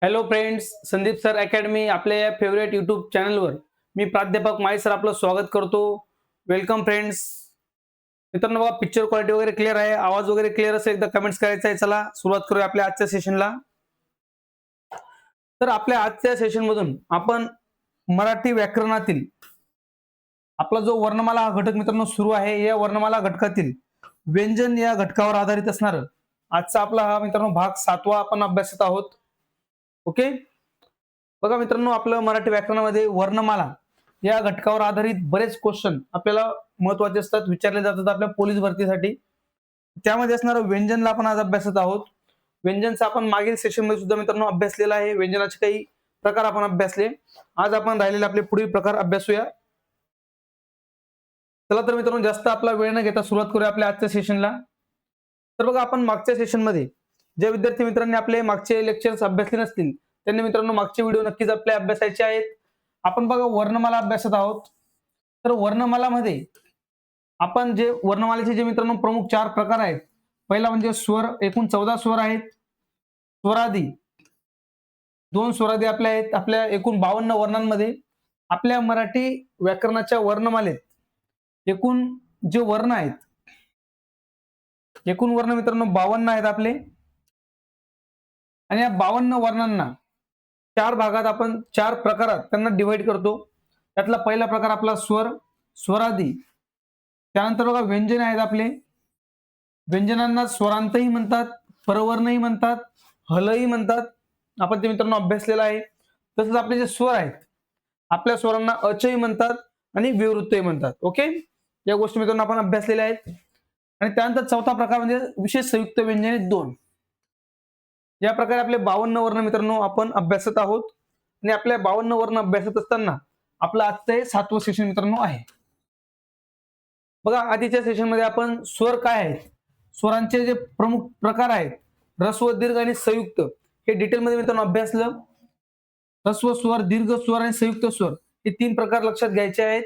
Hello friends, Sandeep sir academy आपल्या या favourite YouTube चॅनलवर मी प्राध्यापक माई सर आपलं स्वागत करतो. Welcome friends. मित्रांनो, बघा पिक्चर क्वालिटी वगैरे क्लिअर आहे, आवाज वगैरे क्लिअर असेल एकदा कमेंट्स करायचं आहे. चला सुरुवात करूया आपल्या आजच्या सेशनला. तर आपल्या आजच्या सेशन मधून आपण मराठी व्याकरणातील आपला जो वर्णमाला हा घटक मित्रांनो सुरू आहे, या वर्णमाला घटकातील व्यंजन या घटकावर आधारित असणार आजचा आपला हा मित्रांनो भाग 7वा आपण अभ्यासत आहोत. ओके, बघा मित्रांनो, आपलं मराठी व्याकरणामध्ये वर्णमाला या घटकावर आधारित बरेच क्वेश्चन आपल्याला महत्वाचे असतात, विचारले जातात आपल्या पोलीस भरतीसाठी. त्यामध्ये असणारं व्यंजनला आपण आज अभ्यासत आहोत. व्यंजनचा आपण मागील सेशन मध्ये सुद्धा मित्रांनो अभ्यासलेला आहे. व्यंजनाचे काही प्रकार आपण अभ्यासले. आज आपण राहिलेले आपले पुढील प्रकार अभ्यासूया. चला तर मित्रांनो, जास्त आपला वेळ न घेता सुरुवात करूया आपल्या आजच्या सेशनला. तर बघा, आपण मागच्या सेशनमध्ये ज्या विद्यार्थी मित्रांनी आपले मागचे लेक्चर्स अभ्यासले नसतील त्यांनी मित्रांनो मागचे व्हिडिओ नक्कीच आपले अभ्यासायचे आहेत. आपण बघा वर्णमाला अभ्यासत आहोत. तर वर्णमालामध्ये आपण जे वर्णमालेचे जे मित्रांनो प्रमुख 4 प्रकार आहेत. पहिला म्हणजे स्वर, एकूण 14 स्वर आहेत. स्वरादी, 2 स्वरादी आपल्या आहेत. आपल्या एकूण 52 वर्णांमध्ये आपल्या मराठी व्याकरणाच्या वर्णमालेत एकूण जे वर्ण आहेत, एकूण वर्ण मित्रांनो 52 आहेत आपले. आणि या 52 वर्णांना 4 भागात आपण 4 प्रकारात त्यांना डिवाइड करतो. त्यातला पहिला प्रकार आपला स्वर, स्वरादी. त्यानंतर बघा व्यंजन आहेत आपले. व्यंजनांना स्वरांतही म्हणतात, परवर्णही म्हणतात, हलही म्हणतात. आपण ते मित्रांनो अभ्यासलेला आहे. तसंच आपले जे स्वर आहेत, आपल्या स्वरांना अचही म्हणतात आणि विवृत्तही म्हणतात. ओके, या गोष्टी मित्रांनो आपण अभ्यासलेल्या आहेत. आणि त्यानंतर चौथा प्रकार म्हणजे विशेष संयुक्त व्यंजने 2. या प्रकारे आपले 52 वर्ण मित्रांनो आपण अभ्यासत आहोत. आणि आपल्या 52 वर्ण अभ्यासत असताना आपलं आजचं हे 7वं सेशन मित्रांनो आहे. बघा, आधीच्या सेशन मध्ये आपण स्वर काय आहेत, स्वरांचे जे प्रमुख प्रकार आहेत, ऱ्हस्व, दीर्घ आणि संयुक्त, हे डिटेल मध्ये मित्रांनो अभ्यासलं. ह्रस्व स्वर, दीर्घ स्वर आणि संयुक्त स्वर हे 3 प्रकार लक्षात घ्यायचे आहेत.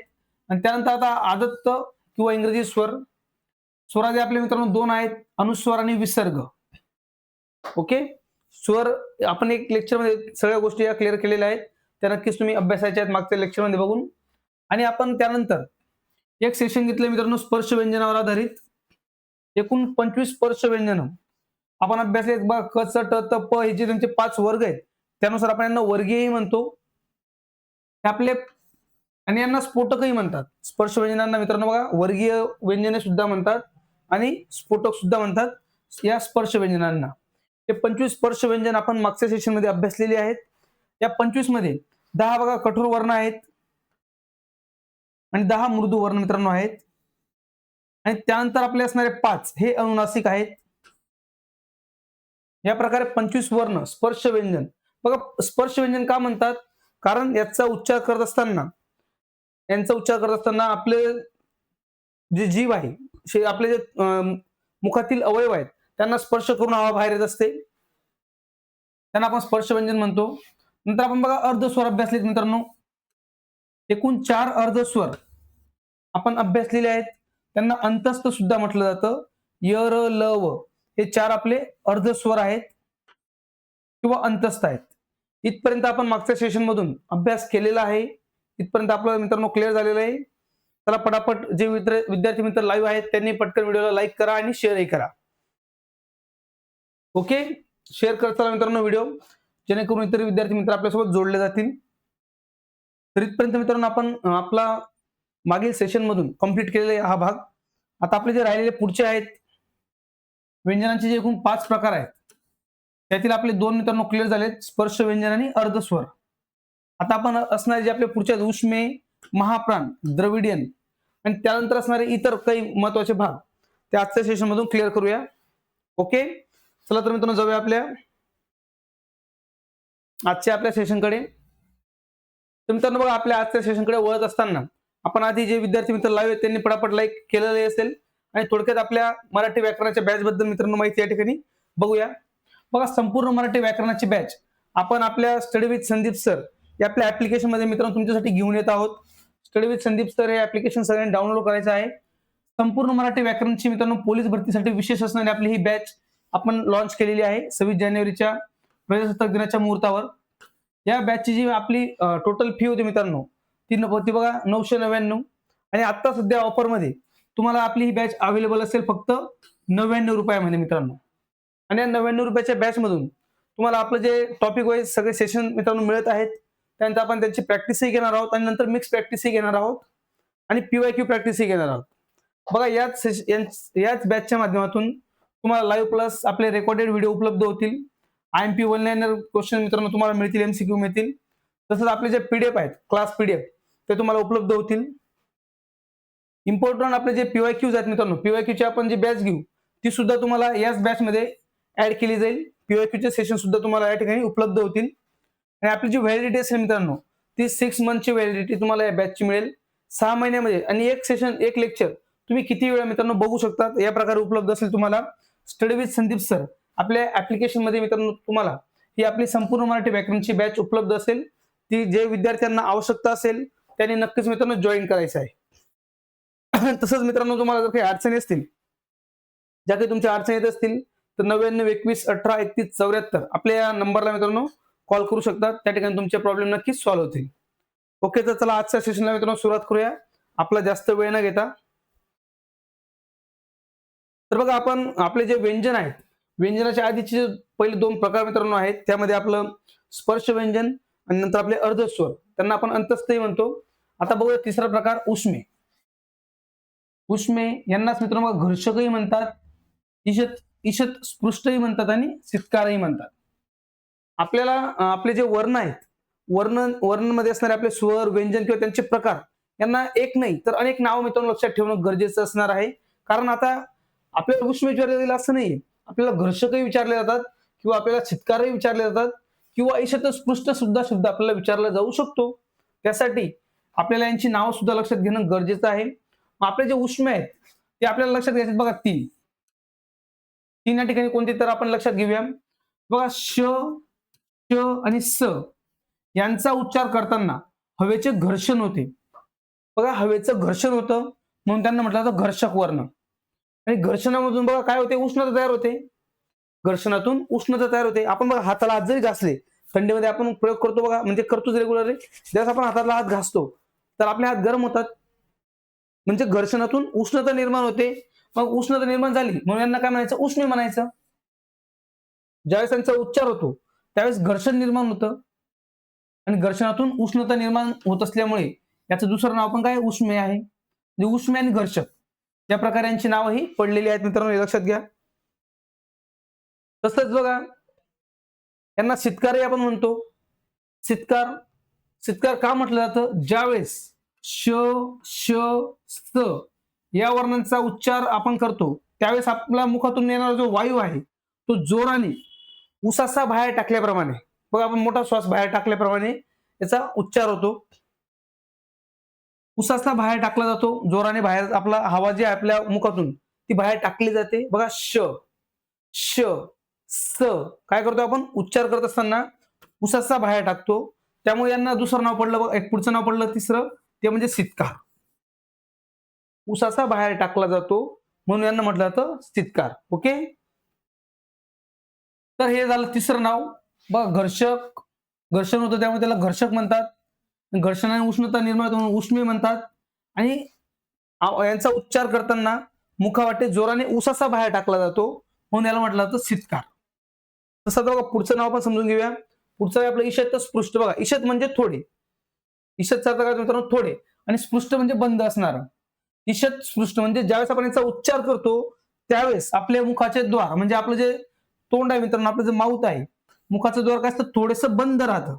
आणि त्यानंतर आता आदत्त किंवा इंग्रजी स्वर. स्वरादी आपले मित्रांनो 2 आहेत, अनुस्वार आणि विसर्ग. ओके, स्वर आपण एक लेक्चर मध्ये सगळ्या गोष्टी या क्लिअर केलेल्या आहेत. त्या नक्कीच तुम्ही अभ्यासाच्या आहेत मागच्या लेक्चर मध्ये बघून. आणि आपण त्यानंतर एक सेशन घेतलं मित्रांनो स्पर्श व्यंजनावर आधारित. एकूण 25 स्पर्श व्यंजन आपण अभ्यासले. बघा, क, च, ट, त, प हे जे त्यांचे 5 वर्ग आहेत, त्यानुसार आपण यांना वर्गीयही म्हणतो. आपले आणि यांना स्फोटकही म्हणतात. स्पर्श व्यंजनांना मित्रांनो बघा वर्गीय व्यंजने सुद्धा म्हणतात आणि स्फोटक सुद्धा म्हणतात या स्पर्श व्यंजनांना. हे 25 स्पर्श व्यंजन आपण मागच्या सेशन मध्ये अभ्यासलेली आहेत. या 25 मध्ये 10 बघा कठोर वर्ण आहेत आणि 10 मृदू वर्ण मित्रांनो आहेत. आणि त्यानंतर आपले असणारे 5 हे अनुनासिक आहेत. या प्रकारे 25 वर्ण स्पर्श व्यंजन. बघा, स्पर्श व्यंजन का म्हणतात, कारण याचा उच्चार करत असताना, यांचा उच्चार करत असताना आपले जे जीव आहे, आपले जे मुखातील अवयव आहेत, त्यांना स्पर्श करून हवा बाहेर येत असते, त्यांना आपण स्पर्श व्यंजन म्हणतो. नंतर आपण बघा अर्धस्वर अभ्यासलेत मित्रांनो. एकूण 4 अर्धस्वर आपण अभ्यासलेले आहेत. त्यांना अंतस्थ सुद्धा म्हटलं जातं. य, र, ल, व हे 4 आपले अर्धस्वर आहेत किंवा अंतस्थ आहेत. इथपर्यंत आपण मागच्या सेशन मधून अभ्यास केलेला आहे. इथपर्यंत आपलं मित्रांनो क्लिअर झालेलं आहे. चला पटापट जे विद्यार्थी मित्र लाईव्ह आहेत त्यांनी पटकन व्हिडिओला लाईक करा आणि शेअरही करा. ओके, शेअर करत चला मित्रांनो व्हिडिओ, जेणेकरून इतर विद्यार्थी मित्र आपल्यासोबत जोडले जातील. तर इथपर्यंत मित्रांनो आपण आपला मागील सेशन मधून कंप्लीट केलेला हा भाग. आता आपले जे राहिलेले पुढचे आहेत व्यंजनांचे जे एकूण 5 प्रकार आहेत, त्यातील आपले 2 मित्रांनो क्लिअर झालेत, स्पर्श व्यंजन आणि अर्धस्वर. आता आपण असणारे जे आपले पुढच्या उष्मे, महाप्राण, द्रविडियन आणि त्यानंतर असणारे इतर काही महत्वाचे भाग ते आजच्या सेशन मधून क्लिअर करूया. ओके, चला तर मित्रांनो जाऊया आपल्या आजच्या आपल्या सेशनकडे. तर मित्रांनो बघा, आपल्या आजच्या सेशनकडे वळत असताना आपण आधी जे विद्यार्थी मित्र लाईव्ह आहेत त्यांनी पटापट लाईक केलेले असेल. आणि थोडक्यात आपल्या मराठी व्याकरणाच्या बॅच बद्दल मित्रांनो माहिती या ठिकाणी बघूया. बघा, संपूर्ण मराठी व्याकरणाची बॅच आपण आपल्या स्टडी विथ संदीप सर या आपल्या ऍप्लिकेशन मध्ये मित्रांनो तुमच्यासाठी घेऊन येत आहोत. स्टडी विथ संदीप सर हे ऍप्लिकेशन सगळ्यांनी डाउनलोड करायचं आहे. संपूर्ण मराठी व्याकरणची मित्रांनो पोलीस भरतीसाठी विशेष असणारी आपली ही बॅच आपण लॉन्च केलेली आहे 26 जानेवारीच्या प्रजासत्ताक दिनाच्या मुहूर्तावर. या बॅचची जी आपली टोटल फी होती मित्रांनो, ती होती बघा 999 आणि आता सध्या ऑफरमध्ये तुम्हाला आपली ही बॅच अवेलेबल असेल फक्त 99 रुपयामध्ये मित्रांनो. आणि या 99 रुपयाच्या बॅचमधून तुम्हाला आपलं जे टॉपिक वाईज सगळे सेशन मित्रांनो मिळत आहेत. त्यानंतर आपण त्यांची प्रॅक्टिसही घेणार आहोत आणि नंतर मिक्स प्रॅक्टिसही घेणार आहोत आणि PYQ प्रॅक्टिसही घेणार आहोत. बघा याच बॅचच्या माध्यमातून तुम्हाला लाईव्ह प्लस आपले रेकॉर्डेड व्हिडिओ उपलब्ध होतील. IMP वन लाइनर क्वेश्चन मित्रांनो तुम्हाला मिळतील, MCQ मिळतील. तसंच आपले जे PDF आहेत, क्लास PDF ते तुम्हाला उपलब्ध होतील. इम्पॉर्टंट आपले जे PYQs आहेत मित्रांनो, PYQची आपण जी बॅच घेऊ ती सुद्धा तुम्हाला याच बॅचमध्ये ऍड केली जाईल. PYQचे सेशन सुद्धा तुम्हाला या ठिकाणी उपलब्ध होतील. आणि आपली जी व्हॅलिडिटी असेल मित्रांनो ती 6 मंथची व्हॅलिडिटी तुम्हाला या बॅचची मिळेल. 6 महिन्यामध्ये आणि एक सेशन, एक लेक्चर तुम्ही किती वेळा मित्रांनो बघू शकता. या प्रकारे उपलब्ध असेल तुम्हाला. स्टडी विथ संदीप सर आपल्या ऍप्लिकेशन मध्ये मित्रांनो तुम्हाला ही आपली संपूर्ण मराठी व्याकरणची बॅच उपलब्ध असेल. ती जे विद्यार्थ्यांना आवश्यकता असेल त्यांनी नक्कीच मित्रांनो जॉईन करायचं आहे. तसंच मित्रांनो तुम्हाला जर काही अडचणी असतील, ज्या काही तुमच्या अडचणी येत असतील तर 99 21 18 31 74 आपल्या या नंबरला मित्रांनो कॉल करू शकता. त्या ठिकाणी तुमचे प्रॉब्लेम नक्कीच सॉल्व्ह होतील. ओके, तर चला आजच्या सेशनला मित्रांनो सुरुवात करूया आपला जास्त वेळ न घेता. तर बघा आपण आपले जे व्यंजन आहेत, व्यंजनाच्या आधीचे पहिले 2 प्रकार मित्रांनो आहेत. त्यामध्ये आपलं स्पर्श व्यंजन आणि नंतर आपले अर्धस्वर, त्यांना आपण अंतस्थही म्हणतो. आता बघूया तिसरा प्रकार उष्मे. उष्मे यांनाच मित्रांनो घर्षकही म्हणतात, ईषत स्पृष्टही म्हणतात आणि सित्कारही म्हणतात. आपल्याला आपले जे वर्ण आहेत, वर्णांमध्ये असणारे आपले स्वर, व्यंजन किंवा त्यांचे प्रकार यांना एक नाही तर अनेक नाव मित्रांनो लक्षात ठेवणं गरजेचं असणार आहे. कारण आता आपल्याला उष्मे विचारले जाईल असं नाही, आपल्याला घर्षकही विचारले जातात किंवा आपल्याला चित्कारही विचारले जातात किंवा ईषत स्पृष्ट सुद्धा शब्द आपल्याला विचारला जाऊ शकतो. त्यासाठी आपल्याला यांची नाव सुद्धा लक्षात घेणं गरजेचं आहे. आपले जे उष्मे आहेत ते आपल्याला लक्षात घ्यायचे बघा 3 या ठिकाणी कोणते तर आपण लक्षात घेऊया. बघा श, श आणि स यांचा उच्चार करताना हवेचे घर्षण होते. बघा हवेचं घर्षण होतं म्हणून त्यांना म्हटलं जातं घर्षक वर्ण. आणि घर्षणामधून बघा काय होते, उष्णता तयार होते. घर्षणातून उष्णता तयार होते. आपण बघा हाताला हात जरी घासले, थंडीमध्ये आपण प्रयोग करतो बघा, म्हणजे करतोच रेग्युलरली. ज्यावेळेस आपण हाताला हात घासतो तर आपले हात गरम होतात, म्हणजे घर्षणातून उष्णता निर्माण होते. मग उष्णता निर्माण झाली म्हणून यांना काय म्हणायचं, उष्मे म्हणायचं. ज्यावेळेस त्यांचा उच्चार होतो त्यावेळेस घर्षण निर्माण होतं आणि घर्षणातून उष्णता निर्माण होत असल्यामुळे याचं दुसरं नाव पण काय, उष्मे आहे. म्हणजे उष्मे आणि घर्षक या प्रकारे यांची नावं ही पडलेली आहेत मित्रांनो, हे लक्षात घ्या. तसंच बघा यांना सित्कारही आपण म्हणतो. सित्कार का म्हटलं जातं, ज्यावेळेस श, श, स या वर्णांचा उच्चार आपण करतो त्यावेळेस आपल्या मुखातून येणारा जो वायू आहे तो जोराने उसासा बाहेर टाकल्याप्रमाणे, बघा आपण मोठा श्वास बाहेर टाकल्याप्रमाणे याचा उच्चार होतो. उसासा बाहेर टाकला जातो जोराने, बाहेर आपला हवा जी आहे आपल्या मुखातून ती बाहेर टाकली जाते. बघा श, श, स काय करतो आपण, उच्चार करत असताना उसासा बाहेर टाकतो. त्यामुळे यांना दुसरं नाव पडलं बघा, एक पुढचं नाव पडलं तिसरं, ते म्हणजे सित्कार. उसासा बाहेर टाकला जातो म्हणून यांना म्हटलं जातं सित्कार. ओके, तर हे झालं तिसरं नाव. बघा घर्षक, घर्षण होतं त्यामुळे त्याला घर्षक म्हणतात. घर्षणाने उष्णता निर्माण होते म्हणून उष्मे म्हणतात. आणि यांचा उच्चार करताना मुखावाटे जोराने उसासा बाहेर टाकला जातो म्हणून याला म्हटलं जातं सित्कार. तसं बघा पुढचं नाव आपण समजून घेऊया. पुढचं आहे आपलं ईषत स्पृष्ट. बघा ईषत म्हणजे थोडे, ईषतचा प्रकार मित्रांनो थोडे, आणि स्पृष्ट म्हणजे बंद असणार. ईषत स्पृष्ट म्हणजे ज्यावेळेस आपण याचा उच्चार करतो त्यावेळेस आपल्या मुखाचे द्वार, म्हणजे आपलं जे तोंड आहे मित्रांनो, आपलं जे माउथ आहे, मुखाचं द्वार काय असतं, थोडंसं बंद राहतं.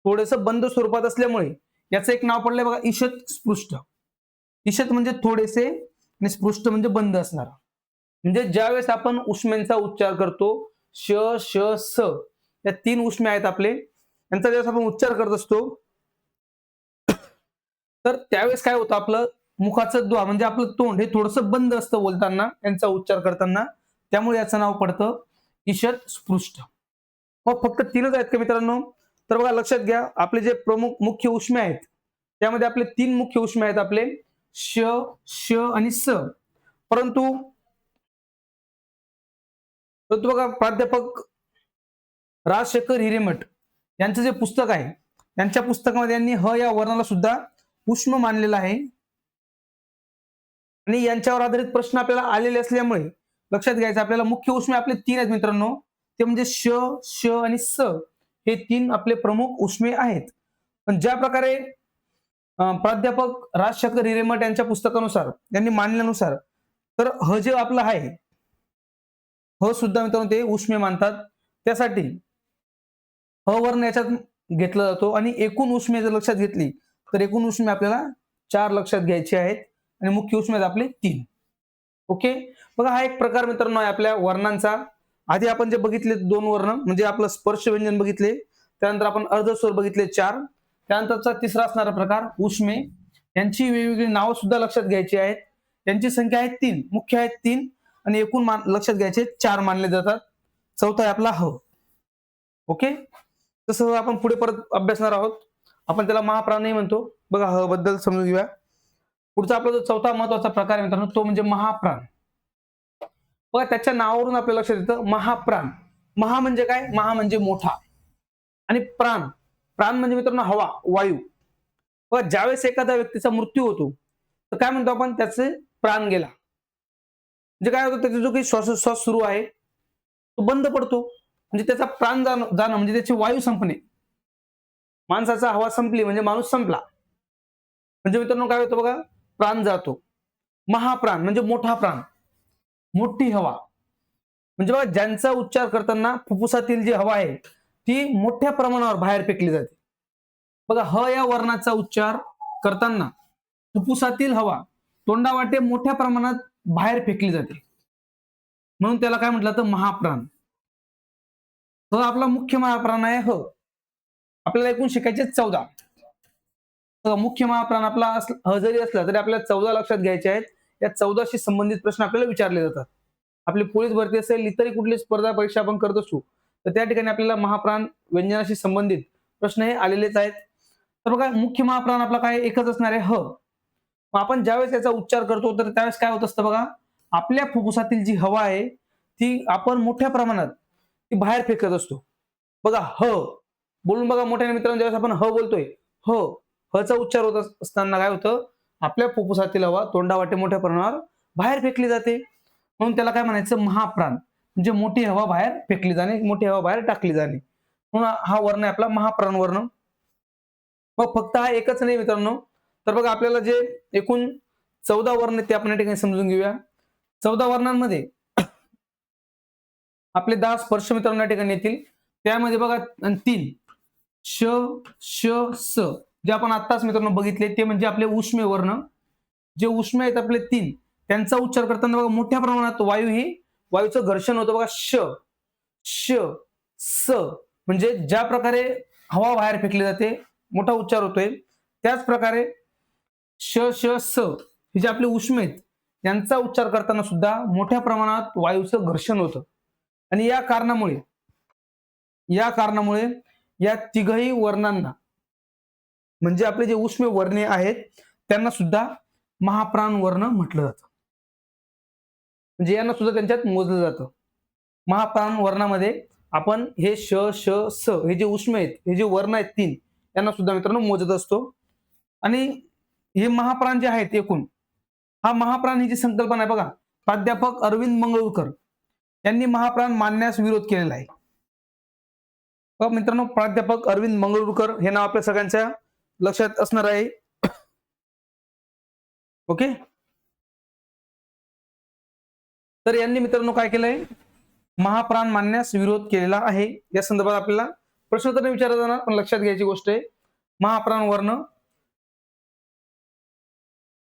थोडंसं बंद स्वरूपात असल्यामुळे याचं एक नाव पडलंय बघा ईषत स्पृष्ट. ईषत म्हणजे थोडेसे आणि स्पृष्ट म्हणजे बंद असणार. म्हणजे ज्यावेळेस आपण उष्म्यांचा उच्चार करतो, श, श, स या 3 उष्मे आहेत आपले, यांचा ज्यावेळेस आपण उच्चार करत असतो तर त्यावेळेस काय होतं, आपलं मुखाचं द्वार म्हणजे आपलं तोंड हे थोडंसं बंद असतं बोलताना, यांचा उच्चार करताना. त्यामुळे याचं नाव पडतं ईषत स्पृष्ट. मग फक्त 3च आहेत का मित्रांनो? तर बघा लक्षात घ्या, आपले जे प्रमुख मुख्य उष्मे आहेत त्यामध्ये आपले 3 मुख्य उष्मे आहेत आपले श, श आणि स. परंतु बघा प्राध्यापक राजशेखर हिरेमठ यांचं जे पुस्तक आहे, त्यांच्या पुस्तकामध्ये यांनी ह या वर्णाला सुद्धा उष्म मानलेलं आहे. आणि यांच्यावर आधारित प्रश्न आपल्याला आलेले असल्यामुळे लक्षात घ्यायचं, आपल्याला मुख्य उष्मे आपले 3 आहेत मित्रांनो. ते म्हणजे श, श आणि स हे 3 आपले प्रमुख उष्मे आहेत. पण ज्या प्रकारे प्राध्यापक राजशेखर हिरेमठ यांच्या पुस्तकानुसार यांनी मानल्यानुसार तर ह जे आपलं आहे, ह सुद्धा मित्रांनो ते उष्मे मानतात. त्यासाठी ह वर्ण याच्यात घेतला जातो आणि एकूण उष्मे जर लक्षात घेतली तर एकूण उष्मे आपल्याला 4 लक्षात घ्यायचे आहेत आणि मुख्य उष्मे आहेत आपले 3. ओके, बघा हा एक प्रकार मित्रांनो आहे आपल्या वर्णांचा. आधी आपण जे बघितले 2 वर्ण म्हणजे आपलं स्पर्श व्यंजन बघितले, त्यानंतर आपण अर्धस्वर बघितले 4, त्यानंतरचा तिसरा असणारा प्रकार उष्मे. यांची वेगवेगळी नावं सुद्धा लक्षात घ्यायची आहेत. त्यांची संख्या आहे 3, मुख्य आहेत 3 आणि एकूण लक्षात घ्यायचे 4 मानले जातात. चौथा आहे आपला ह. ओके, तसं आपण पुढे परत अभ्यासणार आहोत. आपण त्याला महाप्राणही म्हणतो. बघा ह बद्दल समजून घेऊया. पुढचा आपला जो चौथा महत्वाचा प्रकार आहे मित्रांनो तो म्हणजे महाप्राण. बघा त्याच्या नावावरून आपल्याला लक्षात येतं महाप्राण. महा म्हणजे काय? महा म्हणजे मोठा आणि प्राण, प्राण म्हणजे मित्रांनो हवा, वायू. बघा ज्यावेळेस एखाद्या व्यक्तीचा मृत्यू होतो तर काय म्हणतो आपण? त्याचे प्राण गेला. म्हणजे काय होतं? त्याचा जो काही श्वासोच्छ्वास सुरू आहे तो बंद पडतो, म्हणजे त्याचा प्राण जाणं म्हणजे त्याची वायू संपणे. माणसाचा हवा संपली म्हणजे माणूस संपला. म्हणजे मित्रांनो काय होतं बघा? प्राण जातो. महाप्राण म्हणजे मोठा प्राण, मोठी हवा. म्हणजे बघा ज्यांचा उच्चार करताना फुफ्फुसातील जी हवा आहे ती मोठ्या प्रमाणावर बाहेर फेकली जाते. बघा ह या वर्णाचा उच्चार करताना फुफ्फुसातील हवा तोंडावाटे मोठ्या प्रमाणात बाहेर फेकली जाते, म्हणून त्याला काय म्हटलं तर महाप्राण. ह आपला मुख्य महाप्राण आहे. ह आपल्याला एकूण शिकायचे 14. मुख्य महाप्राण आपला ह जरी असला तरी आपल्याला 14 लक्षात घ्यायचे आहेत. या 14शी संबंधित प्रश्न आपल्याला विचारले जातात. आपली पोलीस भरती असेल, इतरही कुठली स्पर्धा परीक्षा आपण करत असू तर त्या ठिकाणी आपल्याला महाप्राण व्यंजनाशी संबंधित प्रश्न हे आलेलेच आहेत. तर बघा मुख्य महाप्राण आपला काय एकच असणार आहे ह. आपण ज्यावेळेस याचा उच्चार करतो तर त्यावेळेस काय होत असतं बघा? आपल्या फुफ्फुसातील जी हवा आहे ती आपण मोठ्या प्रमाणात ती बाहेर फेकत असतो. बघा ह बोलून बघा मोठ्या मित्रांनो, ज्यावेळेस आपण ह बोलतोय ह, ह चा उच्चार होत असताना काय होतं? आपल्या फुफ्फुसातील हवा तोंडावाटे मोठ्या प्रमाणावर बाहेर फेकली जाते, म्हणून त्याला काय म्हणायचं? महाप्राण. म्हणजे मोठी हवा बाहेर फेकली जाणे, मोठी हवा बाहेर टाकली जाणे, म्हणून हा वर्ण आहे आपला महाप्राण वर्ण. मग फक्त हा एकच नाही मित्रांनो, तर बघा आपल्याला जे एकूण 14 वर्ण ते आपण या ठिकाणी समजून घेऊया. 14 वर्णांमध्ये आपले 10 स्पर्श मित्रांनो या ठिकाणी येतील. त्यामध्ये बघा 3 श, श, स जे आपण आत्ताच मित्रांनो बघितले ते म्हणजे आपले उष्मे वर्ण. जे उष्मे आहेत आपले 3 त्यांचा उच्चार करताना बघा मोठ्या प्रमाणात वायूचं घर्षण होतं बघा. श, श, स म्हणजे ज्या प्रकारे हवा बाहेर फेकली जाते मोठा उच्चार होतोय, त्याच प्रकारे श, श, स हे जे आपले उष्मे आहेत यांचा उच्चार करताना सुद्धा मोठ्या प्रमाणात वायूचं घर्षण होतं. आणि या कारणामुळे या तिघही वर्णांना म्हणजे आपले जे उष्मे वर्णे आहेत त्यांना सुद्धा महाप्राण वर्ण म्हटलं जातं. म्हणजे यांना सुद्धा त्यांच्यात मोजलं जातं. महाप्राण वर्णामध्ये आपण हे श, श, स हे जे उष्मे आहेत, हे जे वर्ण आहेत 3 यांना सुद्धा मित्रांनो मोजत असतो. आणि हे महाप्राण जे आहेत एकूण, हा महाप्राण ही जी संकल्पना आहे बघा, प्राध्यापक अरविंद मंगळूरकर यांनी महाप्राण मानण्यास विरोध केलेला आहे. मित्रांनो प्राध्यापक अरविंद मंगळूरकर हे नाव आपल्या सगळ्यांच्या लक्षात असणार आहे. ओके, तर यांनी मित्रांनो काय केलंय? महाप्राण मानण्यास विरोध केलेला आहे. या संदर्भात आपल्याला प्रश्न तर विचारला जाणार, पण लक्षात घ्यायची गोष्ट आहे महाप्राण वर्ण.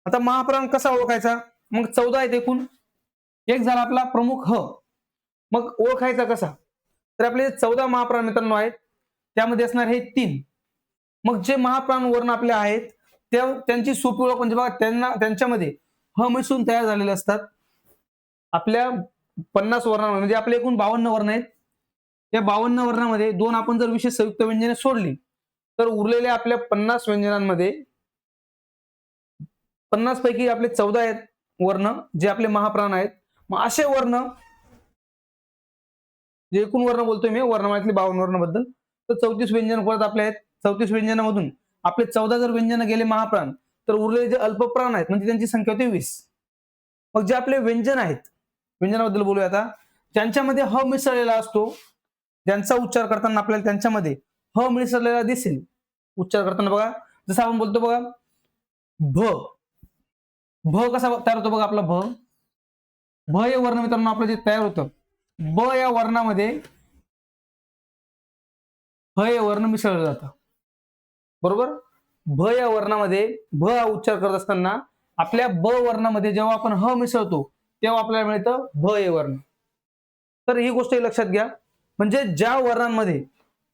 आता महाप्राण कसा ओळखायचा? मग 14 आहेत एकूण, एक झाला आपला प्रमुख ह. मग ओळखायचा कसा? तर आपले 14 महाप्राण मित्रांनो आहेत, त्यामध्ये असणार हे 3. मग जे महाप्राण वर्ण आपले आहेत त्यांची सोपी ओळख म्हणजे बघा त्यांच्यामध्ये ह मिसळून तयार झालेले असतात. आपल्या 50 वर्णांमध्ये म्हणजे आपले एकूण 52 वर्ण आहेत. या 52 वर्णामध्ये 2 आपण जर विशेष संयुक्त व्यंजने सोडली तर उरलेल्या आपल्या 50 व्यंजनांमध्ये 50 पैकी आपले 14 आहेत वर्ण जे आपले महाप्राण आहेत. मग असे वर्ण जे एकूण वर्ण बोलतोय मी वर्णमालेतले 52 वर्णाबद्दल, तर 34 व्यंजन परत आपले आहेत. 34 व्यंजनामधून आपले 14 जर व्यंजन गेले महाप्राण, तर उरलेले जे अल्पप्राण आहेत म्हणजे त्यांची संख्या होते 20. मग जे आपले व्यंजन आहेत, व्यंजनाबद्दल बोलूया आता. ज्यांच्यामध्ये ह मिसळलेला असतो, ज्यांचा उच्चार करताना आपल्याला त्यांच्यामध्ये ह मिसळलेला दिसेल उच्चार करताना बघा. जसं आपण बोलतो बघा भ. भ कसा तयार होतो बघा आपला भ. भ हे वर्ण मित्रांनो आपलं जे तयार होतं, ब या वर्णामध्ये ह हे वर्ण मिसळलं जातं. बरोबर. भ या वर्णामध्ये भ हा उच्चार करत असताना आपल्या ब वर्णामध्ये जेव्हा आपण ह मिसळतो तेव्हा आपल्याला मिळतं भ हे वर्ण. तर ही गोष्ट लक्षात घ्या. म्हणजे ज्या वर्णांमध्ये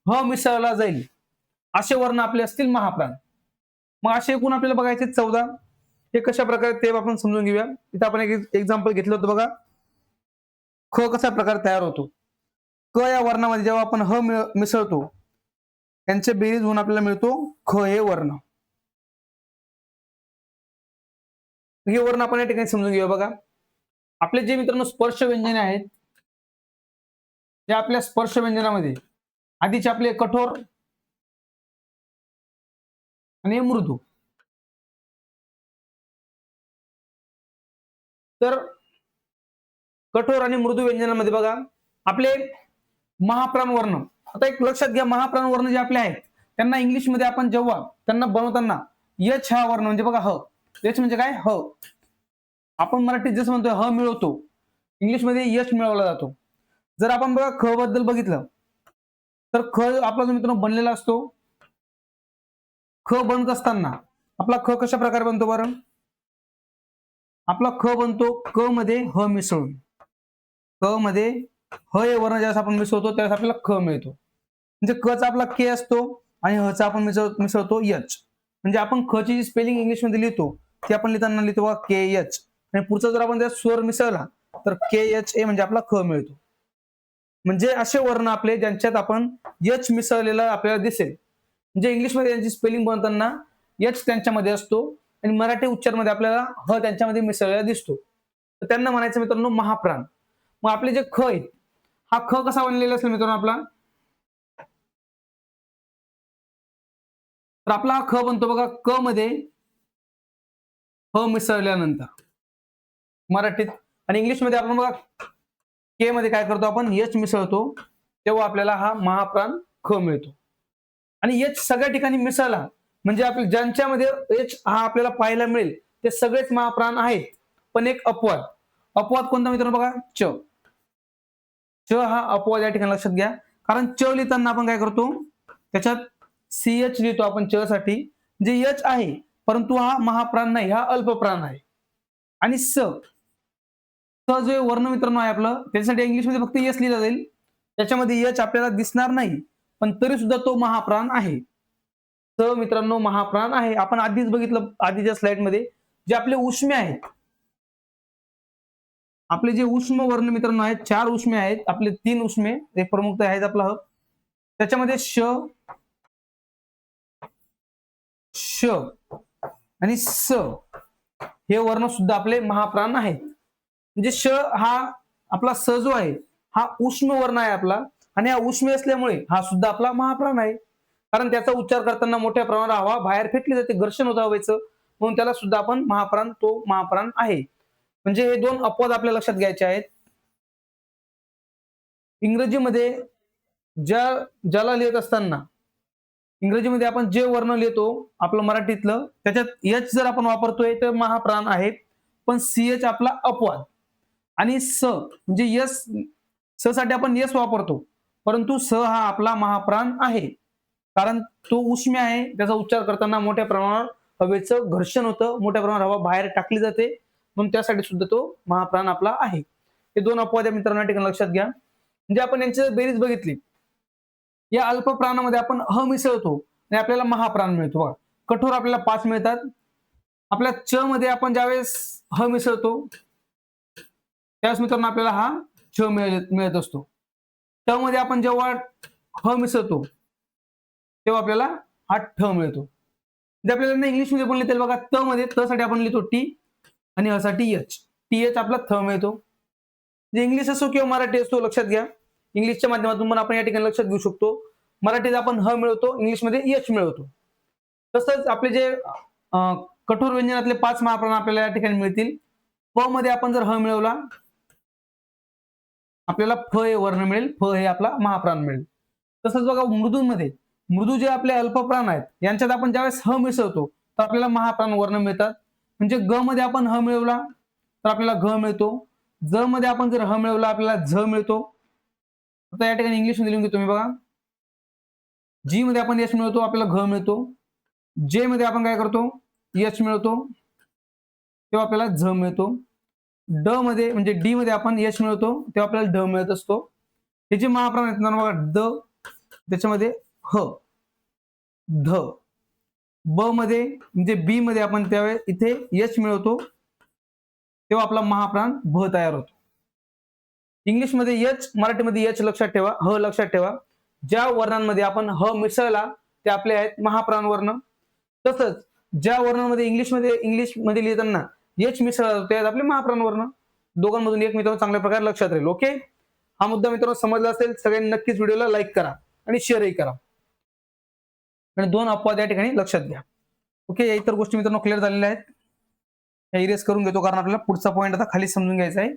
ह मिसळला जाईल असे वर्ण आपले असतील महाप्राण. मग असे एकूण आपल्याला बघायचे 14. हे कशा प्रकारे ते आपण समजून घेऊया. इथं आपण एक एक्झाम्पल घेतलं होतं बघा. ख कशा प्रकारे तयार होतो. क या वर्णामध्ये जेव्हा आपण ह मिसळतो त्यांचे बेरीज होऊन आपल्याला मिळतो ख हे वर्ण. हे वर्ण आपण या ठिकाणी समजून घेऊया बघा. आपले जे मित्रांनो स्पर्श व्यंजने आहेत, जे आपल्या स्पर्श व्यंजनामध्ये आधीचे आपले कठोर आणि मृदू. तर कठोर आणि मृदू व्यंजनामध्ये बघा आपले महाप्राण वर्ण. आता एक लक्षात घ्या, महाप्राण वर्ण जे आपले आहेत त्यांना इंग्लिशमध्ये आपण जेव्हा त्यांना बनवताना यच हा वर्ण म्हणजे बघा ह. यच म्हणजे काय ह. आपण मराठीत जसं म्हणतोय ह मिळवतो, इंग्लिशमध्ये यच मिळवला जातो. जर आपण बघा ख बद्दल बघितलं तर ख आपला जो मित्रांनो बनलेला असतो, ख बनत असताना आपला ख कशा प्रकारे बनतो बरं. आपला ख बनतो क मध्ये ह मिसळून. क मध्ये ह हे वर्ण ज्यावेळेस आपण मिसळतो त्यावेळेस आपल्याला ख मिळतो. म्हणजे क चा आपला के असतो आणि ह चा आपण मिसळतो यच. म्हणजे आपण ख ची स्पेलिंग इंग्लिशमध्ये लिहितो ती आपण लिहिताना लिहितो बघा के एच. आणि पुढचा जर आपण त्यात स्वर मिसळला तर के एच ए म्हणजे आपला ख मिळतो. म्हणजे असे वर्ण आपले ज्यांच्यात आपण यच मिसळलेला आपल्याला दिसेल. म्हणजे इंग्लिशमध्ये त्यांची स्पेलिंग बनवताना यच त्यांच्यामध्ये असतो आणि मराठी उच्चारमध्ये आपल्याला ह त्यांच्यामध्ये मिसळलेला दिसतो. तर त्यांना म्हणायचं मित्रांनो महाप्राण. मग आपले जे ख आहेत, हा ख कसा बनलेला असेल मित्रांनो आपला. तर आपला हा ख बनतो बघा क मध्ये ह मिसळल्यानंतर मराठीत. आणि इंग्लिशमध्ये आपण बघा के मध्ये काय करतो आपण यच मिसळतो तेव्हा आपल्याला हा महाप्राण ख मिळतो. आणि यच सगळ्या ठिकाणी मिसळला म्हणजे आपल्या ज्यांच्यामध्ये यच हा आपल्याला पाहायला मिळेल ते सगळेच महाप्राण आहेत. पण एक अपवाद. अपवाद कोणता मित्रांनो बघा च. च हा अपवाद या ठिकाणी लक्षात घ्या. कारण च लिहिताना आपण काय करतो त्याच्यात सीएच लिहितो आपण च साठी. जे यच आहे परंतु हा महाप्राण नाही, हा अल्पप्राण आहे. आणि स जो वर्ण मित्रांनो आहे आपलं त्याच्यासाठी इंग्लिशमध्ये फक्त यस लिहिला जाईल. त्याच्यामध्ये यच आपल्याला दिसणार नाही पण तरी सुद्धा तो महाप्राण आहे. स मित्रांनो महाप्राण आहे. आपण आधीच बघितलं आधीच्या स्लाइडमध्ये जे आपले उष्मे आहेत, आपले जे उष्म वर्ण मित्रांनो आहेत 4 उष्मे आहेत. आपले 3 उष्मे एक प्रमुख आहेत आपला ह. त्याच्यामध्ये श, श आणि स हे वर्ण सुद्धा आपले महाप्राण आहेत. म्हणजे श हा आपला स जो आहे हा उष्म वर्ण आहे आपला आणि हा उष्मे असल्यामुळे हा सुद्धा आपला महाप्राण आहे. कारण त्याचा उच्चार करताना मोठ्या प्रमाणात हवा बाहेर फेकली जाते, घर्षण होतं हवेचं, म्हणून त्याला सुद्धा आपण महाप्राण, तो महाप्राण आहे. म्हणजे हे 2 अपवाद आपल्या लक्षात घ्यायचे आहेत. इंग्रजीमध्ये ज्याला लिहित असताना इंग्रजीमध्ये आपण जे वर्ण लिहितो आपलं मराठीतलं त्याच्यात यच जर आपण वापरतोय तर महाप्राण आहे. पण सीएच आपला अपवाद. आणि स म्हणजे यस, स साठी आपण यस वापरतो परंतु स हा आपला महाप्राण आहे. कारण तो उष्मे आहे, त्याचा उच्चार करताना मोठ्या प्रमाणावर हवेचं घर्षण होतं, मोठ्या प्रमाणावर हवा बाहेर टाकली जाते, म्हणून त्यासाठी सुद्धा तो महाप्राण आपला आहे. हे 2 अपवाद मित्रांनो या ठिकाणी लक्षात घ्या. म्हणजे आपण यांची बेरीज बघितली, या अल्प प्राणामध्ये आपण ह मिसळतो आणि आपल्याला महाप्राण मिळतो. बघा कठोर आपल्याला 5 मिळतात. आपल्या च मध्ये आपण ज्यावेळेस ह मिसळतो त्यावेळेस मित्रांनो आपल्याला हा च मिळत असतो. ट मध्ये आपण जेव्हा ह मिसळतो तेव्हा आपल्याला हा ठ मिळतो. जे आपल्याला इंग्लिशमध्ये पण लिहिता बघा त मध्ये त साठी आपण लिहितो टी आणि ह साठी एच. टी एच आपला थ मिळतो. जे इंग्लिश असो किंवा मराठी असो लक्षात घ्या इंग्लिशच्या माध्यमातून पण आपण या ठिकाणी लक्षात घेऊ शकतो. मराठीत आपण ह मिळवतो, इंग्लिशमध्ये यच मिळवतो. तसंच आपले जे कठोर व्यंजनातले 5 महाप्राण आपल्याला या ठिकाणी मिळतील. प मध्ये आपण जर ह मिळवला, आपल्याला फ हे वर्ण मिळेल, फ हे आपला महाप्राण मिळेल. तसंच बघा मृदूंमध्ये, मृदू जे आपले अल्पप्राण आहेत यांच्यात आपण ज्यावेळेस ह मिसळतो तर आपल्याला महाप्राण वर्ण मिळतात. म्हणजे ग मध्ये आपण ह मिळवला तर आपल्याला घ मिळतो. ज मध्ये आपण जर ह मिळवला आपल्याला झ मिळतो. आता या ठिकाणी इंग्लिश मध्ये लिहून घेतो मी बघा. जी मध्ये आपण यश मिळवतो आपल्याला घ मिळतो. जे मध्ये आपण काय करतो यश मिळवतो तेव्हा आपल्याला झ मिळतो. ड मध्ये म्हणजे डी मध्ये आपण यश मिळवतो तेव्हा आपल्याला ढ मिळत असतो. हे जे महाप्राण आहेत ना बघा, ड त्याच्यामध्ये ह, ध, ब मध्ये म्हणजे बी मध्ये आपण त्यावेळेस इथे यश मिळवतो तेव्हा आपला महाप्राण भ तयार होतो. इंग्लिशमध्ये यच, मराठीमध्ये यच लक्षात ठेवा, ह लक्षात ठेवा. ज्या वर्णांमध्ये आपण ह मिसळला ते आपले आहेत महाप्राण वर्ण. तसंच ज्या वर्णांमध्ये इंग्लिशमध्ये लिहिताना यच मिसळला ते आहेत आपले महाप्राण वर्ण. दोघांमधून एक मित्रांनो चांगल्या प्रकारे लक्षात राहील. ओके, हा मुद्दा मित्रांनो समजला असेल. सगळ्यांनी नक्कीच व्हिडिओला लाईक करा आणि शेअरही करा. आणि 2 अपवाद या ठिकाणी लक्षात घ्या. ओके, या इतर गोष्टी मित्रांनो क्लिअर झालेल्या आहेत. हे इरेज करून घेतो कारण आपल्याला पुढचा पॉईंट आता खाली समजून घ्यायचा आहे.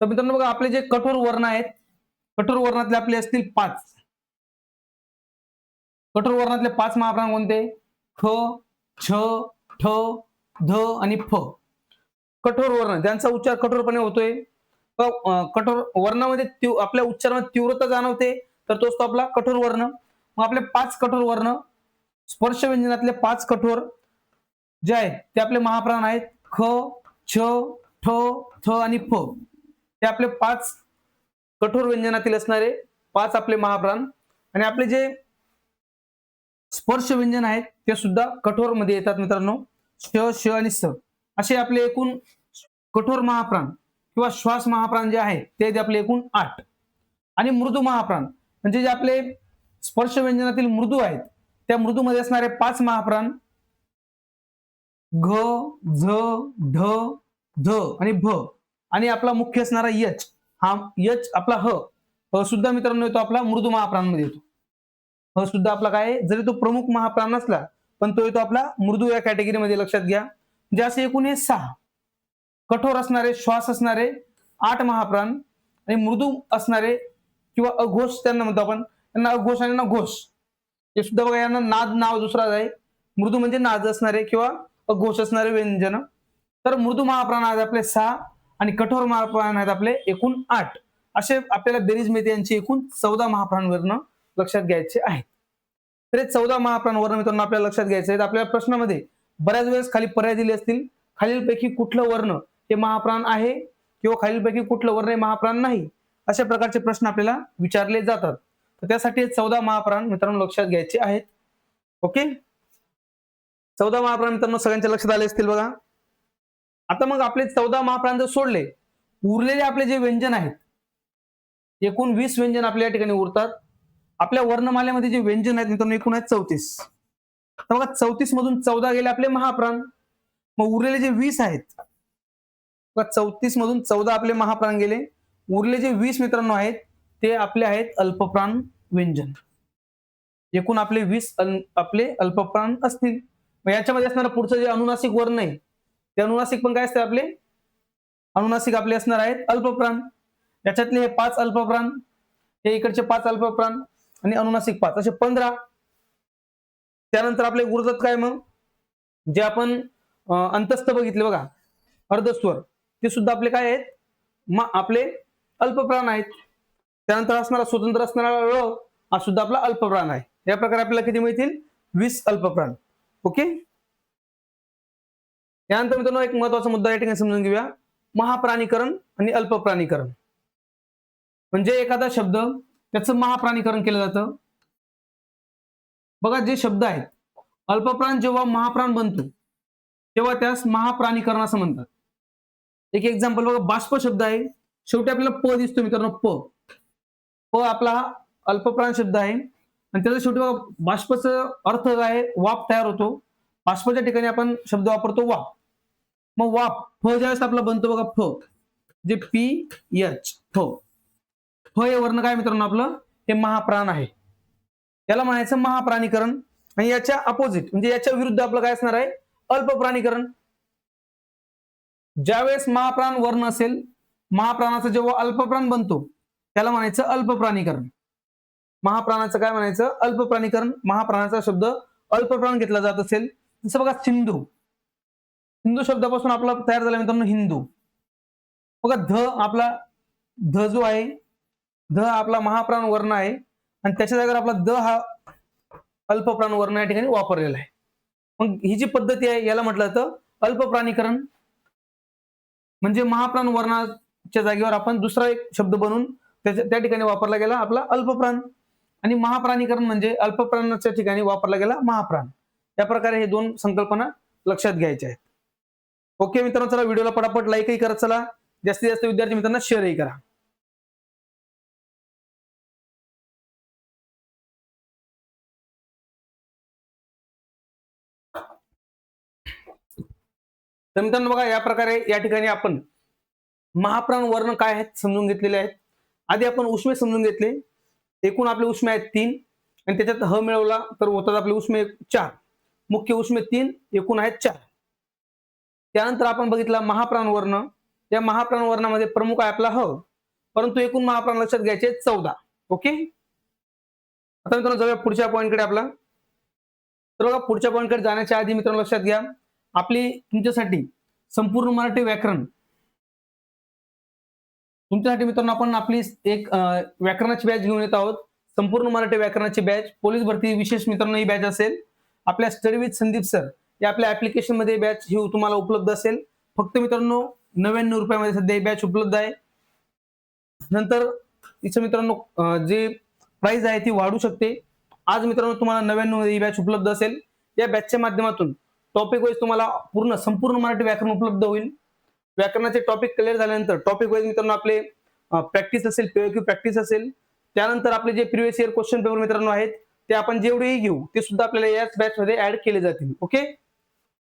तर मित्रांनो बघा, आपले जे कठोर वर्ण आहेत, कठोर वर्णातले आपले असतील 5. कठोर वर्णातले 5 महाप्राण कोणते? ख, छ, ठ, ध आणि फ. कठोर वर्ण ज्यांचा उच्चार कठोरपणे होतोय, कठोर वर्णामध्ये आपल्या उच्चारामध्ये तीव्रता जाणवते तर तोच तो आपला कठोर वर्ण. मग आपले 5 कठोर वर्ण, स्पर्श व्यंजनातले 5 कठोर जे आहेत ते आपले महाप्राण आहेत. ख, छ, ठ, थ आणि फ. हे आपले 5 कठोर व्यंजनातील असणारे 5 आपले महाप्राण. आणि आपले जे स्पर्श व्यंजन आहेत ते सुद्धा कठोर मध्ये येतात मित्रांनो. श, श आणि स असे आपले एकूण कठोर महाप्राण किंवा श्वास महाप्राण जे आहेत ते आपले एकूण 8. आणि मृदू महाप्राण म्हणजे जे आपले स्पर्श व्यंजनातील मृदू आहेत त्या मृदूमध्ये असणारे 5 महाप्राण घ, झ, ढ, ध आणि भ. आणि आपला मुख्य असणारा यच, हा यच आपला ह सुद्धा मित्रांनो येतो आपला मृदू महाप्राणामध्ये येतो. ह सुद्धा आपला काय आहे, जरी तो प्रमुख महाप्राण नसला पण तो येतो आपला मृदू या कॅटेगरीमध्ये. लक्षात घ्या. म्हणजे असे एकूण हे 6 कठोर असणारे श्वास असणारे 8 महाप्राण आणि मृदू असणारे किंवा अघोष त्यांना म्हणतो आपण, त्यांना अघोष आणि घोष. हे सुद्धा बघा, यांना नाद नाव दुसरा आहे. मृदू म्हणजे नाद असणारे किंवा अघोष असणारे व्यंजन. तर मृदू महाप्राण आहेत आपले 6 आणि कठोर महाप्राण आहेत आपले एकूण 8. असे आपल्याला बेरीज मिळते यांची एकूण 14 महाप्राण वर्ण लक्षात घ्यायचे आहेत. तर 14 महाप्राण वर्ण मित्रांनो आपल्याला लक्षात घ्यायचे आहेत. आपल्या प्रश्नामध्ये बऱ्याच वेळेस खाली पर्याय दिले असतील, खालीलपैकी कुठलं वर्ण हे महाप्राण आहे किंवा खालीलपैकी कुठलं वर्ण हे महाप्राण नाही, अशा प्रकारचे प्रश्न आपल्याला विचारले जातात. तर त्यासाठी 14 महाप्राण मित्रांनो लक्षात घ्यायचे आहेत. ओके, 14 महाप्राण मित्रांनो सगळ्यांच्या लक्षात आले असतील बघा. आता मग आपले 14 महाप्राण जर सोडले, उरलेले आपले जे व्यंजन आहेत एकूण 20 व्यंजन आपल्या या ठिकाणी उरतात. आपल्या वर्णमालेमध्ये जे व्यंजन आहेत मित्रांनो एकूण आहेत 34. तर बघा 34 मधून 14 गेले आपले महाप्राण. मग उरलेले जे 20 आहेत, 34 मधून 14 आपले महाप्राण गेले. उरले जे 20 मित्रांनो आहेत ते आपले आहेत अल्पप्राण व्यंजन. एकूण आपले 20 आपले अल्पप्राण असतील. मग याच्यामध्ये असणारं पुढचं जे अनुनासिक वर्ण आहे ते अनुनासिक पण काय असते आपले, अनुनासिक आपले असणार आहेत अल्पप्राण. याच्यातले हे 5 अल्पप्राण, हे इकडचे 5 अल्पप्राण आणि अनुनासिक 5 असे 15. त्यानंतर आपले उरतात काय मग, जे आपण अंतस्थ बघितले बघा अर्धस्वर, ते सुद्धा आपले काय आहेत आपले अल्पप्राण आहेत. त्यानंतर असणारा स्वतंत्र असणारा ळ हा सुद्धा आपला अल्पप्राण आहे. या प्रकारे आपल्याला किती मिळतील 20 अल्पप्राण. ओके, त्यानंतर मित्रांनो एक महत्वाचा मुद्दा या ठिकाणी समजून घेऊया, महाप्राणीकरण आणि अल्पप्राणीकरण. म्हणजे एखादा शब्द त्याचं महाप्राणीकरण केलं जातं. बघा जे शब्द आहेत अल्पप्राण जेव्हा महाप्राण बनतो तेव्हा त्यास महाप्राणीकरण असं म्हणतात. एक एक्झाम्पल बघा, बाष्प शब्द आहे, शेवटी आपल्याला प दिसतो मित्रांनो. प आपला अल्पप्राण शब्द आहे आणि त्याचा शेवटी बघा बाष्पाचा अर्थ काय आहे, वाफ तयार होतो. बाष्पाच्या ठिकाणी आपण शब्द वापरतो वाफ. मग वाफ फ ज्यावेळेस आपला बनतो बघा फ, जे पी एच फ, फ हे वर्ण काय मित्रांनो आपलं हे महाप्राण आहे. याला म्हणायचं महाप्राणीकरण. आणि याच्या अपोजिट म्हणजे याच्या विरुद्ध आपलं काय असणार आहे, अल्पप्राणीकरण. ज्यावेळेस महाप्राण वर्ण असेल, महाप्राणाचा जेव्हा अल्पप्राण बनतो त्याला म्हणायचं अल्पप्राणीकरण. महाप्राणाचं काय म्हणायचं, अल्पप्राणीकरण. महाप्राणाचा शब्द अल्पप्राण घेतला जात असेल, जसं बघा सिंधू, हिंदू शब्दापासून आपला तयार झाला मित्रांनो हिंदू. बघा ध आपला, ध जो आहे, ध आपला महाप्राण वर्ण आहे आणि त्याच्या जागेवर आपला द हा अल्पप्राण वर्ण या ठिकाणी वापरलेला आहे. मग ही जी पद्धती आहे याला म्हटलं जातं अल्पप्राणीकरण. म्हणजे महाप्राण वर्णाच्या जागेवर आपण दुसरा एक शब्द बनवून त्या ठिकाणी वापरला गेला आपला अल्पप्राण. आणि महाप्राणीकरण म्हणजे अल्पप्राणाच्या ठिकाणी वापरला गेला महाप्राण. या प्रकारे हे दोन संकल्पना लक्षात घ्यायच्या आहेत. ओके मित्रांनो, चला व्हिडिओला पटापट लाईकही करा, चला जास्तीत जास्त विद्यार्थी मित्रांना शेअरही करा. तर मित्रांनो बघा या प्रकारे या ठिकाणी आपण महाप्राण वर्ण काय आहेत समजून घेतलेले आहेत. आधी आपण उष्मे समजून घेतले. एकूण आपले उष्मे आहेत 3 आणि त्याच्यात ह मिळवला तर होतात आपले उष्मे 4. मुख्य उष्मे 3, एकूण आहेत 4. त्यानंतर आपण बघितला महाप्राण वर्ण. या महाप्राण वर्णामध्ये प्रमुख आहे आपला ह, परंतु एकूण महाप्राण लक्षात घ्यायचे 14. ओके, आता मित्रांनो जाऊया पुढच्या पॉईंटकडे आपला. तर बघा पुढच्या पॉईंटकडे जाण्याच्या आधी मित्रांनो लक्षात घ्या, आपली तुमच्यासाठी संपूर्ण मराठी व्याकरण, तुमच्यासाठी मित्रांनो आपण आपली एक व्याकरणाची बॅच घेऊन येत आहोत. संपूर्ण मराठी व्याकरणाची बॅच, पोलीस भरती विशेष मित्रांनो ही बॅच असेल. आपल्या स्टडी विथ संदीप सर या आपल्या ऍप्लिकेशन मध्ये बॅच ही तुम्हाला उपलब्ध असेल. फक्त मित्रांनो 99 रुपयामध्ये सध्या ही बॅच उपलब्ध आहे. नंतर तिचं मित्रांनो जे प्राइस आहे ती वाढू शकते. आज मित्रांनो तुम्हाला 99 मध्ये ही बॅच उपलब्ध असेल. या बॅचच्या माध्यमातून टॉपिक वाईज तुम्हाला पूर्ण संपूर्ण मराठी व्याकरण उपलब्ध होईल. व्याकरणाचे टॉपिक क्लिअर झाल्यानंतर टॉपिक वाईज मित्रांनो आपले प्रॅक्टिस असेल, पीओक्यू प्रॅक्टिस असेल. त्यानंतर आपले जे प्रिव्हियस इयर क्वेश्चन पेपर मित्रांनो आहेत ते आपण जेवढेही घेऊ ते सुद्धा आपल्याला याच बॅच मध्ये ऍड केले जातील. ओके,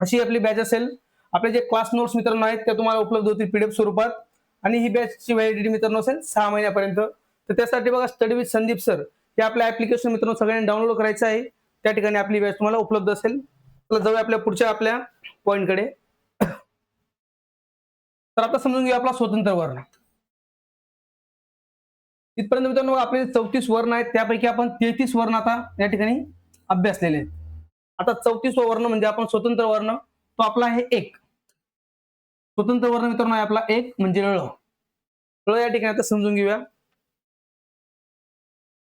अशी आपली बॅच असेल. आपले जे क्लास नोट्स मित्रांनो आहेत त्या तुम्हाला उपलब्ध होतील पीडीएफ स्वरूपात. आणि ही बॅचची व्हॅलिडिटी मित्रांनो असेल 6 महिन्यापर्यंत. तर त्यासाठी बघा स्टडी विथ संदीप सर हे आपलं ऍप्लिकेशन मित्रांनो सगळ्यांनी डाउनलोड करायचं आहे. त्या ठिकाणी आपली बॅच तुम्हाला उपलब्ध असेल. तर जाऊया आपल्या पुढच्या आपल्या पॉईंटकडे. तर आता समजून घेऊया आपला स्वतंत्र वर्ण. इथपर्यंत मित्रांनो आपले 34 वर्ण आहेत, त्यापैकी आपण 33 वर्ण आता या ठिकाणी अभ्यासलेले आहेत. आता 34वा वर्ण म्हणजे आपण स्वतंत्र वर्ण, तो आपला आहे 1. स्वतंत्र वर्ण मित्रांनो आहे आपला 1 म्हणजे ळ. ळ या ठिकाणी आता समजून घेऊया.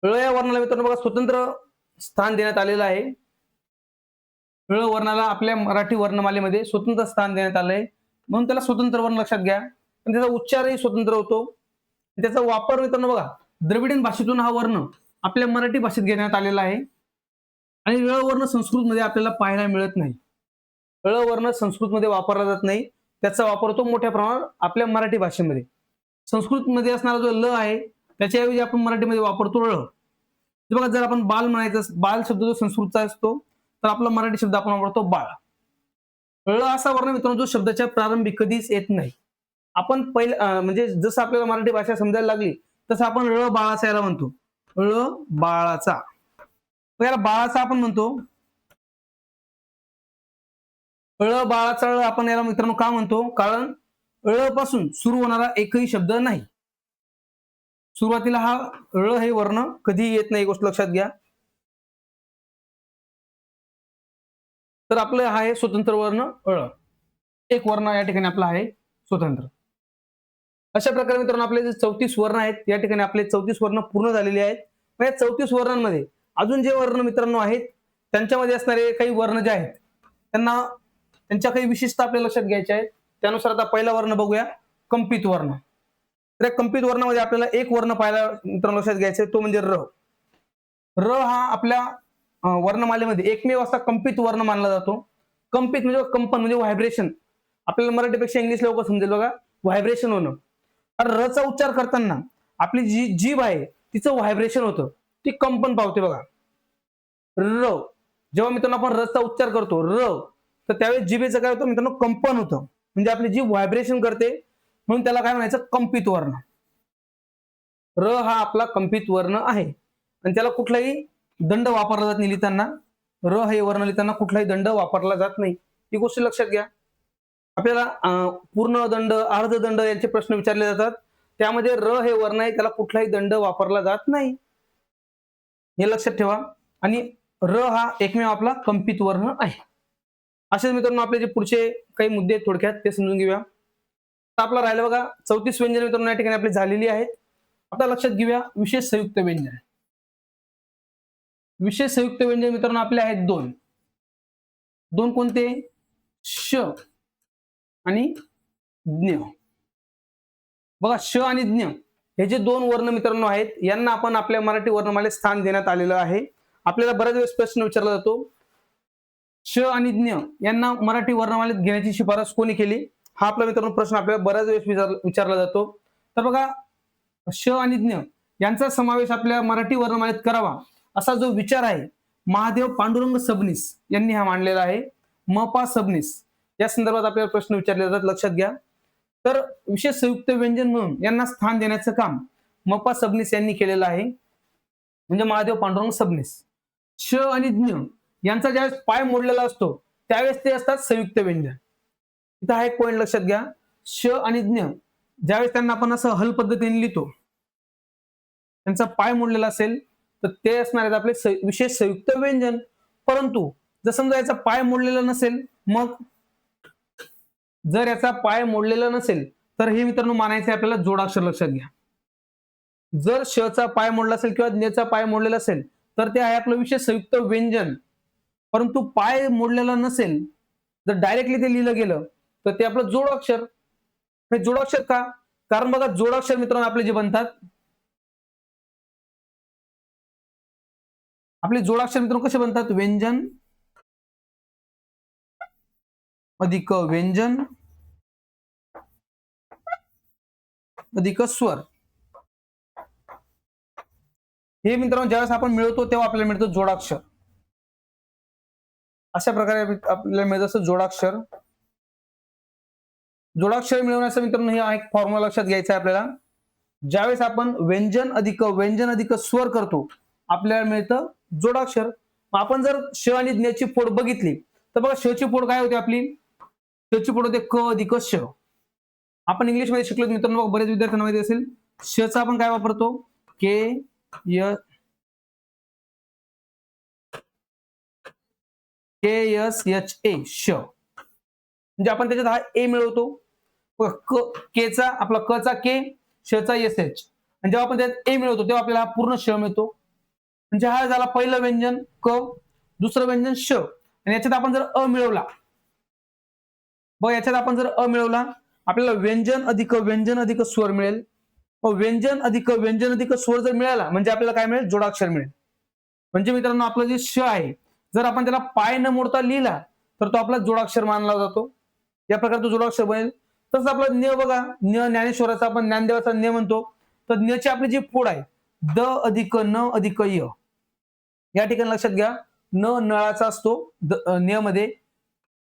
ळ या वर्णाला मित्रांनो बघा स्वतंत्र स्थान देण्यात आलेलं आहे. ळ वर्णाला आपल्या मराठी वर्णमालेमध्ये स्वतंत्र स्थान देण्यात आलंय, म्हणून त्याला स्वतंत्र वर्ण लक्षात घ्या. पण त्याचा उच्चारही स्वतंत्र होतो. त्याचा वापर मित्रांनो बघा द्रविडियन भाषेतून हा वर्ण आपल्या मराठी भाषेत घेण्यात आलेला आहे. आणि ळ वर्ण संस्कृतमध्ये आपल्याला पाहायला मिळत नाही. ळ वर्ण संस्कृतमध्ये वापरला जात नाही, त्याचा वापर होतो मोठ्या प्रमाणात आपल्या मराठी भाषेमध्ये. संस्कृतमध्ये असणारा जो ल आहे त्याच्याऐवजी आपण मराठीमध्ये वापरतो ळ. बघा जर आपण बाल म्हणायचं, बाल शब्द जो संस्कृतचा असतो तर आपला मराठी शब्द आपण वापरतो बाळ. ळ असा वर्ण मित्रांनो जो शब्दाच्या प्रारंभी कधीच येत नाही. आपण पहिलं म्हणजे जसं आपल्याला मराठी भाषा समजायला लागली तसं आपण ळ बाळाचा याला म्हणतो, ळ बाळाचा. याला बाळाचा आपण म्हणतो. ळ बाळाचा ळ आपण याला मित्रांनो का म्हणतो, कारण ळ पासून सुरू होणारा एकही शब्द नाही. सुरुवातीला हा ळ हे वर्ण कधी येत नाही, गोष्ट लक्षात घ्या. तर आपलं हा आहे स्वतंत्र वर्ण ळ. 1 वर्ण या ठिकाणी आपला आहे स्वतंत्र. अशा प्रकारे मित्रांनो आपले जे 34 वर्ण आहेत या ठिकाणी आपले 34 वर्ण पूर्ण झालेले आहेत. या 34 वर्णांमध्ये अजून जे वर्ण मित्रांनो आहेत त्यांच्यामध्ये असणारे काही वर्ण जे आहेत त्यांच्या काही विशेषता आपल्याला लक्षात घ्यायच्या आहेत. त्यानुसार आता पहिला वर्ण बघूया, कंपित वर्ण. तर या कंपित वर्णामध्ये आपल्याला एक वर्ण पाहायला मित्रांनो लक्षात घ्यायचा आहे, तो म्हणजे र. र हा आपल्या वर्णमालेमध्ये एकमेव असा कंपित वर्ण मानला जातो. कंपित म्हणजे कंपन म्हणजे व्हायब्रेशन. आपल्याला मराठीपेक्षा इंग्लिश लवकर समजेल बघा, व्हायब्रेशन होणं. तर र चा उच्चार करताना आपली जी जीभ आहे तिचं व्हायब्रेशन होतं, ती कंपन पावते बघा. र जेव्हा मित्रांनो आपण रचा उच्चार करतो र, तर त्यावेळेस जिभेचं काय होतं मित्रांनो, कंपन होतं. म्हणजे आपली जीभ व्हायब्रेशन करते, म्हणून त्याला काय म्हणायचं, कंपित वर्ण. र हा आपला कंपित वर्ण आहे आणि त्याला कुठलाही दंड वापरला जात नाही लिहिताना. र हे वर्ण लिहिताना कुठलाही दंड वापरला जात नाही, ही गोष्ट लक्षात घ्या. आपल्याला पूर्ण दंड, अर्ध दंड यांचे प्रश्न विचारले जातात. त्यामध्ये र हे वर्ण आहे, त्याला कुठलाही दंड वापरला जात नाही, हे लक्षात ठेवा. आणि र हा एकमेव आपला कंपित वर्ण आहे. असेच मित्रांनो आपले जे पुढचे काही मुद्दे आहेत थोडक्यात ते समजून घेऊया. आपला राहिलं बघा 34 व्यंजन मित्रांनो या ठिकाणी आपली झालेली आहेत. आता लक्षात घेऊया विशेष संयुक्त व्यंजन. विशेष संयुक्त व्यंजन मित्रांनो आपले आहेत दोन. दोन कोणते? श आणि ज्ञ. बघा श आणि ज्ञ हे जे दोन वर्ण मित्रांनो आहेत, यांना आपण आपल्या मराठी वर्णमालेत स्थान देण्यात आलेलं आहे. आपल्याला बऱ्याच वेळेस प्रश्न विचारला जातो, श आणि ज्ञ यांना मराठी वर्णमालेत घेण्याची शिफारस कोणी केली? हा आपला मित्रांनो प्रश्न आपल्याला बऱ्याच वेळेस विचारला जातो. तर बघा श आणि ज्ञ यांचा समावेश आपल्या मराठी वर्णमालेत करावा असा जो विचार आहे, महादेव पांडुरंग सबनीस यांनी हा मांडलेला आहे. म.पा. सबनीस या संदर्भात आपल्याला प्रश्न विचारले जातात, लक्षात घ्या. तर विशेष संयुक्त व्यंजन म्हणून यांना स्थान देण्याचं काम म.पा. सबनीस यांनी केलेलं आहे, म्हणजे महादेव पांडुरंग सबनीस. श आणि ज्ञ यांचा ज्यावेळेस पाय मोडलेला असतो त्यावेळेस ते असतात संयुक्त व्यंजन. इथं हा एक पॉईंट लक्षात घ्या. श आणि ज्ञ ज्यावेळेस त्यांना आपण असं हल पद्धतीने लिहितो, त्यांचा पाय मोडलेला असेल तर ते असणार आहेत आपले विशेष संयुक्त व्यंजन. परंतु जर समजा याचा पाय मोडलेला नसेल, मग जर याचा पाय मोडलेला नसेल तर हे मित्रांनो मानायचे आपल्याला जोडाक्षर, लक्षात घ्या. जर शचा पाय मोडला असेल किंवा ज्ञचा पाय मोडलेला असेल तर ते आहे आपलं विशेष संयुक्त व्यंजन. परंतु पाय मोडलेला नसेल, जर डायरेक्टली ते लिहिलं गेलं तर ते आपलं जोडाक्षर. हे जोडाक्षर का? कारण बघा जोडाक्षर मित्रांनो आपले जे बनतात, आपले जोडाक्षर मित्रांनो कसे बनतात? व्यंजन अधिक व्यंजन अधिक स्वर. हे मित्रांनो ज्यावेळेस आपण मिळवतो तेव्हा आपल्याला मिळतं जोडाक्षर. अशा प्रकारे आपल्याला मिळत असतं जोडाक्षर. जोडाक्षर मिळवण्याचा मित्रांनो हा एक फॉर्म्युला लक्षात घ्यायचा आहे आपल्याला. ज्यावेळेस आपण व्यंजन अधिक स्वर करतो आपल्याला मिळतं जोडाक्षर. आपण जर श आणि ज्ञची फोड बघितली तर बघा श ची फोड काय होते आपली? श ची फोड होते क अधिक श. आपण इंग्लिश मध्ये शिकलो मित्रांनो, बरेच विद्यार्थ्यांना माहिती असेल श चा आपण काय वापरतो? के एस एच ए श. म्हणजे आपण त्याच्यात हा ए मिळवतो. के चा आपला क चा के, श चा एस एच, आणि जेव्हा आपण त्यात ए मिळवतो तेव्हा आपल्याला हा पूर्ण श मिळतो. म्हणजे हा झाला पहिलं व्यंजन क, दुसरं व्यंजन श, आणि याच्यात आपण जर अ मिळवला, बघ याच्यात आपण जर अ मिळवला आपल्याला व्यंजन अधिक स्वर मिळेल. व्यंजन अधिक स्वर जर मिळाला म्हणजे आपल्याला काय मिळेल? जोडाक्षर मिळेल. म्हणजे मित्रांनो आपलं जे श आहे जर आपण त्याला पाय न मोडता लिहिला तर तो आपला जोडाक्षर मानला जातो. या प्रकारचा जोडाक्षर बनेल. तसं आपला ज्ञ बघा, ज्ञानेश्वराचा आपण ज्ञानदेवाचा ज्ञ म्हणतो, तर ज्ञची आपली जी फोड आहे द अधिक न अधिक य. या ठिकाणी लक्षात घ्या न नळाचा असतो ज्ञ मध्ये,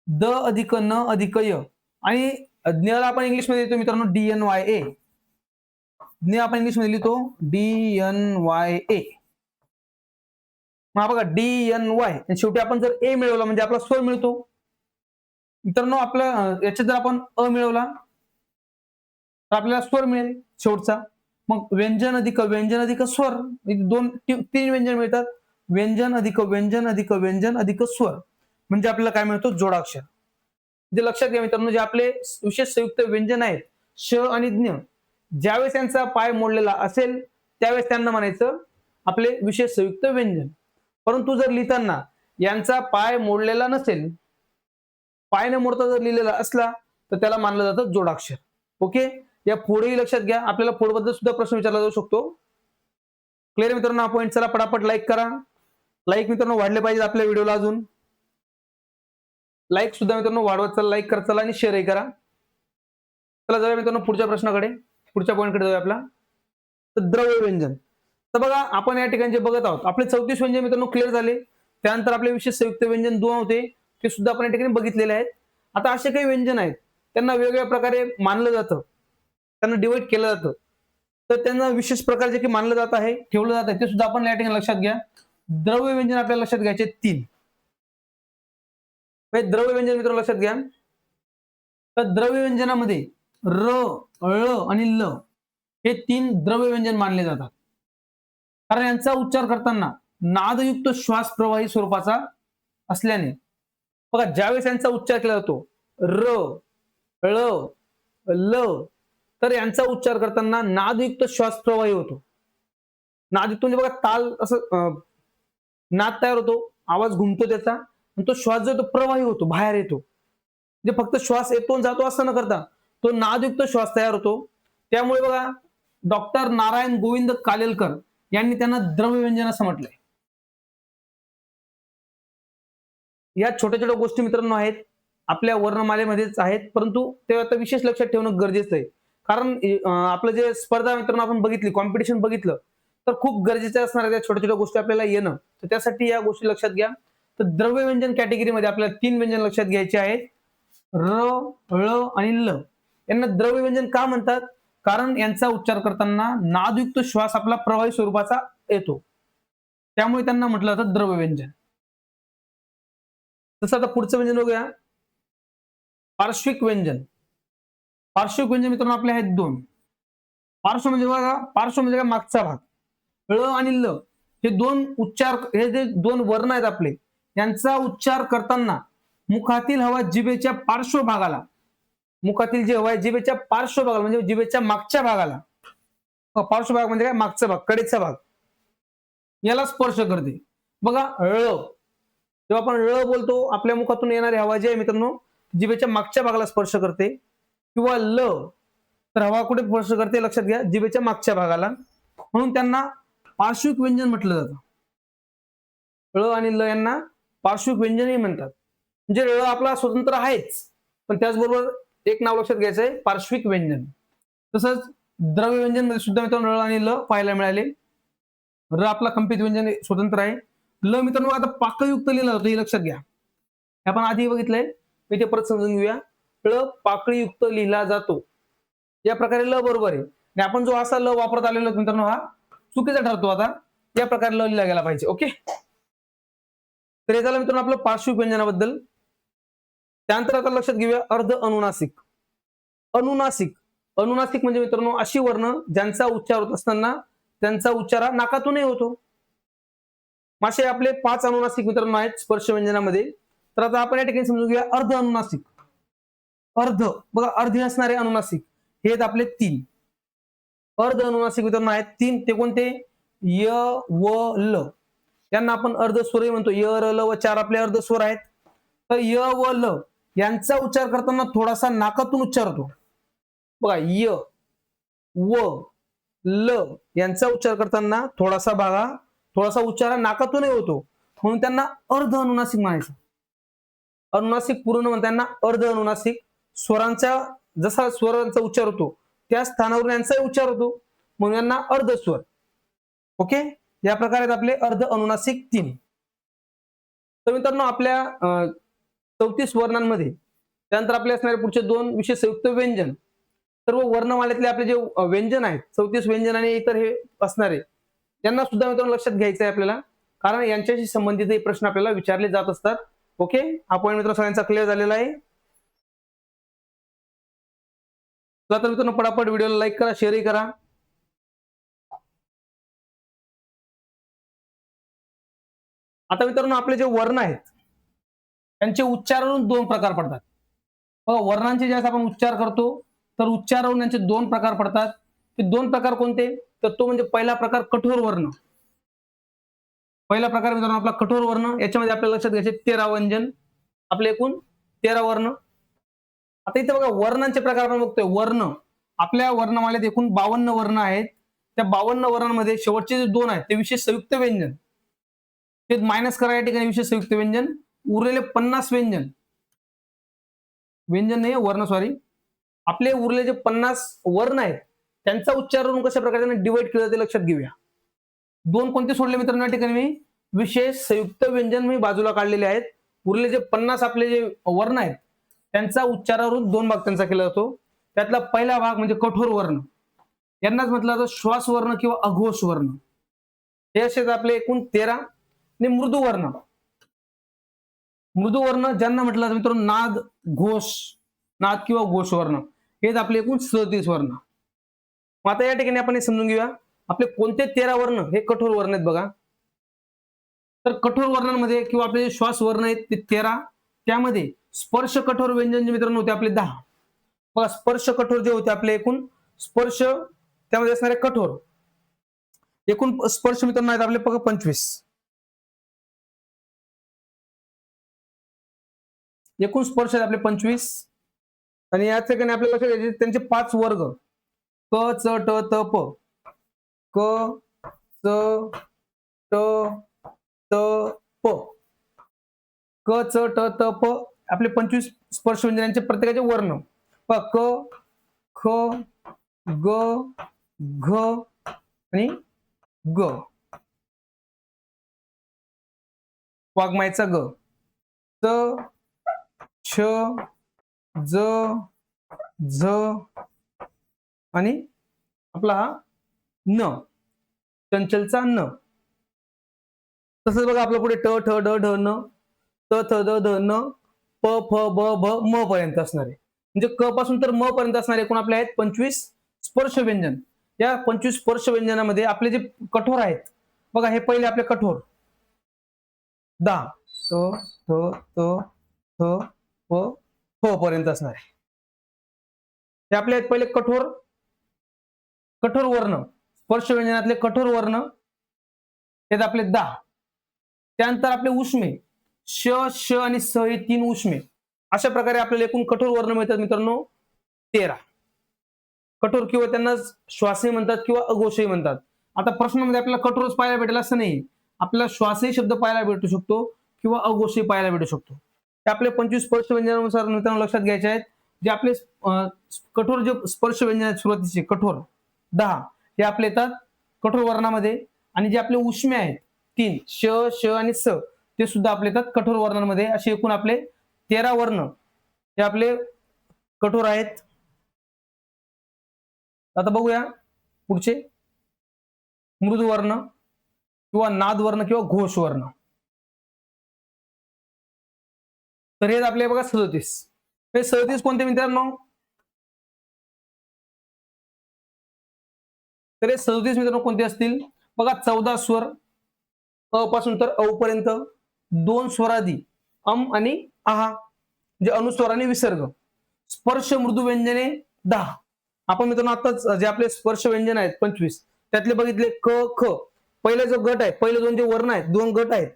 द अधिक न अधिक य, आणि ज्ञला आपण इंग्लिश मध्ये लिहितो मित्रांनो DNYA. ज्ञ आपण इंग्लिश मध्ये लिहितो DNYA. मग बघा DNY, शेवटी आपण जर ए मिळवला म्हणजे आपला स्वर मिळतो. मित्रांनो आपल्या याच्यात जर आपण अ मिळवला तर आपल्याला स्वर मिळेल शेवटचा. मग व्यंजन अधिक स्वर, तीन व्यंजन मिळतात. व्यंजन अधिक स्वर म्हणजे आपल्याला काय मिळतो? जोडाक्षर. म्हणजे लक्षात घ्या मित्रांनो, जे आपले विशेष संयुक्त व्यंजन आहेत श आणि ज्ञ, ज्यावेळेस त्यांचा पाय मोडलेला असेल त्यावेळेस त्यांना म्हणायचं आपले विशेष संयुक्त व्यंजन. परंतु जर लिहिताना यांचा पाय मोडलेला नसेल, पाय न मोडता जर लिहिलेला असला तर त्याला मानलं जातं जोडाक्षर. ओके, या पुढेही लक्षात घ्या, आपल्याला पुढबद्दल सुद्धा प्रश्न विचारला जाऊ शकतो. क्लिअर मित्रांनो हा पॉईंट? चला पटापट लाईक करा. लाईक मित्रांनो वाढले पाहिजे आपल्या व्हिडिओला, अजून लाईक सुद्धा मित्रांनो वाढवत चला, लाईक करत चला आणि शेअरही करा. चला जाऊया मित्रांनो पुढच्या प्रश्नाकडे, पुढच्या पॉईंटकडे जाऊया आपला. तर द्रव्य व्यंजन. तर बघा आपण या ठिकाणी जे बघत आहोत आपले 34 व्यंजन मित्रांनो क्लिअर झाले. त्यानंतर आपले विशेष संयुक्त व्यंजन 2 होते ते सुद्धा आपण या ठिकाणी बघितलेले आहेत. आता असे काही व्यंजन आहेत त्यांना वेगवेगळ्या प्रकारे मानलं जातं, त्यांना डिवाइड केलं जातं, तर त्यांना विशेष प्रकारचे की मानलं जात आहे, ठेवलं जात आहे, ते सुद्धा आपण या ठिकाणी लक्षात घ्या. द्रव्य व्यंजन आपल्याला लक्षात घ्यायचे 3. द्रव्य व्यंजन मित्रांनो लक्षात घ्या. तर द्रव्य व्यंजनामध्ये र, ळ आणि ल हे 3 द्रव्य व्यंजन मानले जातात. कारण यांचा उच्चार करताना नादयुक्त श्वास प्रवाही स्वरूपाचा असल्याने बघा ज्यावेळेस यांचा उच्चार केला जातो र, ळ, ल, तर यांचा उच्चार करताना नादयुक्त श्वास प्रवाही होतो. नादयुक्त म्हणजे बघा ताल असं नाद तयार होतो, आवाज घुमतो त्याचा आणि तो श्वास जो तो प्रवाही होतो, बाहेर येतो. म्हणजे फक्त श्वास येतो आणि जातो असं न करता तो नादयुक्त श्वास तयार होतो. त्यामुळे बघा डॉक्टर नारायण गोविंद कालेलकर यांनी त्यांना द्रव्य व्यंजन असं म्हटलंय. या छोट्या छोट्या गोष्टी मित्रांनो आहेत आपल्या वर्णमालेमध्येच आहेत, परंतु ते आता विशेष लक्षात ठेवणं गरजेचं आहे. कारण आपलं जे स्पर्धा मित्रांनो आपण बघितली, कॉम्पिटिशन बघितलं, तर खूप गरजेचं असणार आहे त्या छोट्या छोट्या गोष्टी आपल्याला येणं. तर त्यासाठी या गोष्टी लक्षात घ्या. तर द्रव्य व्यंजन कॅटेगरीमध्ये आपल्याला 3 व्यंजन लक्षात घ्यायचे आहेत, र, ळ आणि ल. यांना द्रव्य व्यंजन का म्हणतात? कारण यांचा उच्चार करताना नादयुक्त श्वास आपला प्रवाही स्वरूपाचा येतो, त्यामुळे त्यांना म्हटलं जातं द्रव्य व्यंजन. तसं आता पुढचं व्यंजन बघूया, पार्श्विक व्यंजन. पार्श्विक व्यंजन मित्रांनो आपले आहेत 2. पार्श्व म्हणजे बघा, पार्श्व म्हणजे काय मागचा भाग. ळ आणि ल हे 2 उच्चार, हे जे 2 वर्ण आहेत आपले, यांचा उच्चार करताना मुखातील हवा जिभेच्या पार्श्व भागाला, मुखातील जी हवा आहे जिभेच्या पार्श्व भागाला म्हणजे जिभेच्या मागच्या भागाला, पार्श्व भाग म्हणजे काय मागचा भाग, कडेचा भाग, याला स्पर्श करते. बघा ळ, जेव्हा आपण ळ बोलतो आपल्या मुखातून येणारी हवा जी आहे मित्रांनो जिभेच्या मागच्या भागाला स्पर्श करते. किंवा ल तर हवा कुठे स्पर्श करते लक्षात घ्या, जिभेच्या मागच्या भागाला. म्हणून त्यांना पार्श्विक व्यंजन म्हटलं जातं. ळ आणि ल यांना पार्श्विक व्यंजनही म्हणतात. म्हणजे ळ आपला स्वतंत्र आहेच, पण त्याचबरोबर एक नाव लक्षात घ्यायचं आहे, पार्श्विक व्यंजन. तसंच द्रव्य व्यंजन मध्ये सुद्धा मित्रांनो ळ आणि ल पाहायला मिळाले. र आपला कंपित व्यंजन स्वतंत्र आहे. ल मित्रांनो आता पाकळयुक्त लिहिलं जातं, हे लक्षात घ्या. आपण आधी बघितलंय, मी ते परत समजून घेऊया. ळ पाकळीयुक्त लिहिला जातो, या प्रकारे ल बरोबर आहे. आणि आपण जो असा ल वापरत आलेलो मित्रांनो हा चुकीचा ठरतो. आता या प्रकारे ल लिहिला गेला पाहिजे. ओके, तर हे झालं मित्रांनो आपलं पार्श्विक व्यंजनाबद्दल. त्यानंतर आता लक्षात घेऊया अर्ध अनुनासिक. अनुनासिक, अनुनासिक म्हणजे मित्रांनो अशी वर्ण ज्यांचा उच्चार होत असताना त्यांचा उच्चार हा नाकातूनही होतो. असे आपले 5 अनुनासिक मित्रांनो आहेत स्पर्श व्यंजनामध्ये. तर आता आपण या ठिकाणी समजून घेऊया अर्ध अनुनासिक. अर्ध बघा, अर्धे असणारे अनुनासिक हे आहेत आपले 3 अर्ध अनुनासिक मित्रांनो आहेत 3. ते कोणते? य, व, ल. यांना आपण अर्ध स्वरही म्हणतो. य, र, ल व 4 आपले अर्ध स्वर आहेत. तर य व ल यांचा उच्चार करताना थोडासा नाकातून उच्चार होतो. बघा य, व, ल यांचा उच्चार करताना थोडासा उच्चार नाकातूनही होतो, म्हणून त्यांना अर्ध अनुनासिक म्हणायचं. अनुनासिक पूर्ण म्हणताना अर्ध अनुनासिक. स्वरांचा जसा स्वरांचा उच्चार होतो त्या स्थानावरून यांचाही उच्चार होतो, म्हणून यांना अर्ध स्वर. ओके, या प्रकारे आपले अर्ध अनुनासिक 3. तर मित्रांनो आपल्या 34 वर्णांमध्ये त्यानंतर आपले असणारे पुढचे 2 विशेष संयुक्त व्यंजन. सर्व वर्णमालेतले आपले जे व्यंजन आहेत 34 व्यंजन आणि इतर हे असणारे, यांना सुद्धा मित्रांनो लक्षात घ्यायचं आहे आपल्याला, कारण यांच्याशी संबंधित हे प्रश्न आपल्याला विचारले जात असतात. ओके, हा पॉईंट मित्रांनो सगळ्यांचा क्लिअर झालेला आहे. चला तर मित्रांनो पटापट व्हिडिओला लाईक करा, शेअरही करा. आता मित्रांनो आपले जे वर्ण आहेत त्यांचे उच्चारावरून 2 प्रकार पडतात. वर्णांचे ज्यावेळेस आपण उच्चार करतो तर उच्चारावरून यांचे 2 प्रकार पडतात. ते 2 प्रकार कोणते? तर तो म्हणजे पहिला प्रकार कठोर वर्ण. पहिला प्रकार मित्रांनो आपला कठोर वर्ण. याच्यामध्ये आपल्याला लक्षात घ्यायचे 13 व्यंजन, आपले एकूण 13 वर्ण. आता इथे बघा वर्णांचे प्रकार आपण बघतोय. वर्ण आपल्या वर्णमालेत एकूण 52 वर्ण आहेत. त्या 52 वर्णांमध्ये शेवटचे जे 2 आहेत ते विशेष संयुक्त व्यंजन, ते मायनस करा या ठिकाणी विशेष संयुक्त व्यंजन. उरलेले 50 व्यंजन, व्यंजन नाही वर्ण सॉरी, आपले उरलेले जे 50 वर्ण आहेत त्यांचा उच्चार करून कशा प्रकारे डिवाइड केलं ते लक्षात घेऊया. दोन कोणते सोडले मित्रांनो या ठिकाणी मी विशेष संयुक्त व्यंजन मी बाजूला काढलेले आहेत. उरलेले जे 50 आपले जे वर्ण आहेत त्यांचा उच्चारावरून दोन भाग त्यांचा केला जातो. त्यातला पहिला भाग म्हणजे कठोर वर्ण, यांनाच म्हटलं जातं श्वास वर्ण किंवा अघोष वर्ण. हे असे आपले एकूण 13. आणि मृदू वर्ण, मृदू वर्ण ज्यांना म्हटलं जातं मित्रांनो नाद, घोष, नाद किंवा घोष वर्ण, हेच आपले एकूण 37 वर्ण. मग आता या ठिकाणी आपण हे समजून घेऊया आपले कोणते 13 वर्ण हे कठोर वर्ण आहेत बघा. तर कठोर वर्णांमध्ये किंवा आपले जे श्वास वर्ण आहेत ते 13. त्यामध्ये स्पर्श कठोर व्यंजन जे मित्रांनो होते आपले 10. बघा स्पर्श कठोर जे होते आपले एकूण स्पर्श त्यामध्ये असणारे कठोर एकूण स्पर्श मित्रांनो आहेत आपले बघा 25. एकूण स्पर्श आहेत आपले 25. आणि या ठिकाणी आपल्याला लक्षात घ्यायचे त्यांचे 5 वर्ग क च ट त प. क च ट त प. क च ट त प आपले 25 स्पर्श व्यंजनांचे प्रत्येकाचे वर्ण. क ख ग घ आणि ग. वाघमायचा ग. च छ ज झ आणि आपला हा न, चंचलचा न. तसंच बघा आपल्या पुढे ट ठ ड ढ न, त थ द ध न, प फ ब भ म पर्यंत असणारे म्हणजे क पासून तर म पर्यंत असणारे एकूण आपले आहेत 25 स्पर्श व्यंजन. या 25 स्पर्श व्यंजनामध्ये आपले जे कठोर आहेत बघा, हे पहिले आपले कठोर 10 त थ त थ प फ पर्यंत असणार आहे. हे आपले आहेत पहिले कठोर, कठोर वर्ण स्पर्श व्यंजनातले कठोर वर्ण हे आपले 10. त्यानंतर आपले उष्मे श श आणि स हे 3 उष्मे. अशा प्रकारे आपल्याला एकूण कठोर वर्ण मिळतात मित्रांनो 13. कठोर किंवा त्यांना श्वासही म्हणतात किंवा अघोषही म्हणतात. आता प्रश्नामध्ये आपल्याला कठोरच पाहायला भेटेल असं नाही, आपल्याला श्वासही शब्द पाहायला भेटू शकतो किंवा अघोषही पाहायला भेटू शकतो. ते आपले 25 स्पर्श व्यंजनानुसार मित्रांनो लक्षात घ्यायचे आहेत. जे आपले कठोर जे स्पर्श व्यंजन आहेत सुरुवातीचे कठोर 10 हे आपले येतात कठोर वर्णामध्ये. आणि जे आपले उष्मे आहेत 3 श श आणि स ते सुद्धा आपले येतात कठोर वर्णांमध्ये. असे एकूण आपले 13 वर्ण हे आपले कठोर आहेत. आता बघूया पुढचे मृदू वर्ण किंवा नाद वर्ण किंवा घोष वर्ण. तर हे आपले बघा 37. हे 37 कोणते मित्रांनो? तर हे 37 मित्रांनो कोणते असतील बघा. 14 स्वर अ पासून तर औ पर्यंत, 2 स्वरादी अम आणि आहा जे अनुस्वर आणि विसर्ग. स्पर्श मृदू व्यंजने 10. आपण मित्रांनो आताच जे आपले स्पर्श व्यंजन आहेत 25 त्यातले बघितले क ख. पहिले जो गट आहे, पहिले दोन जे वर्ण आहेत 2 गट आहेत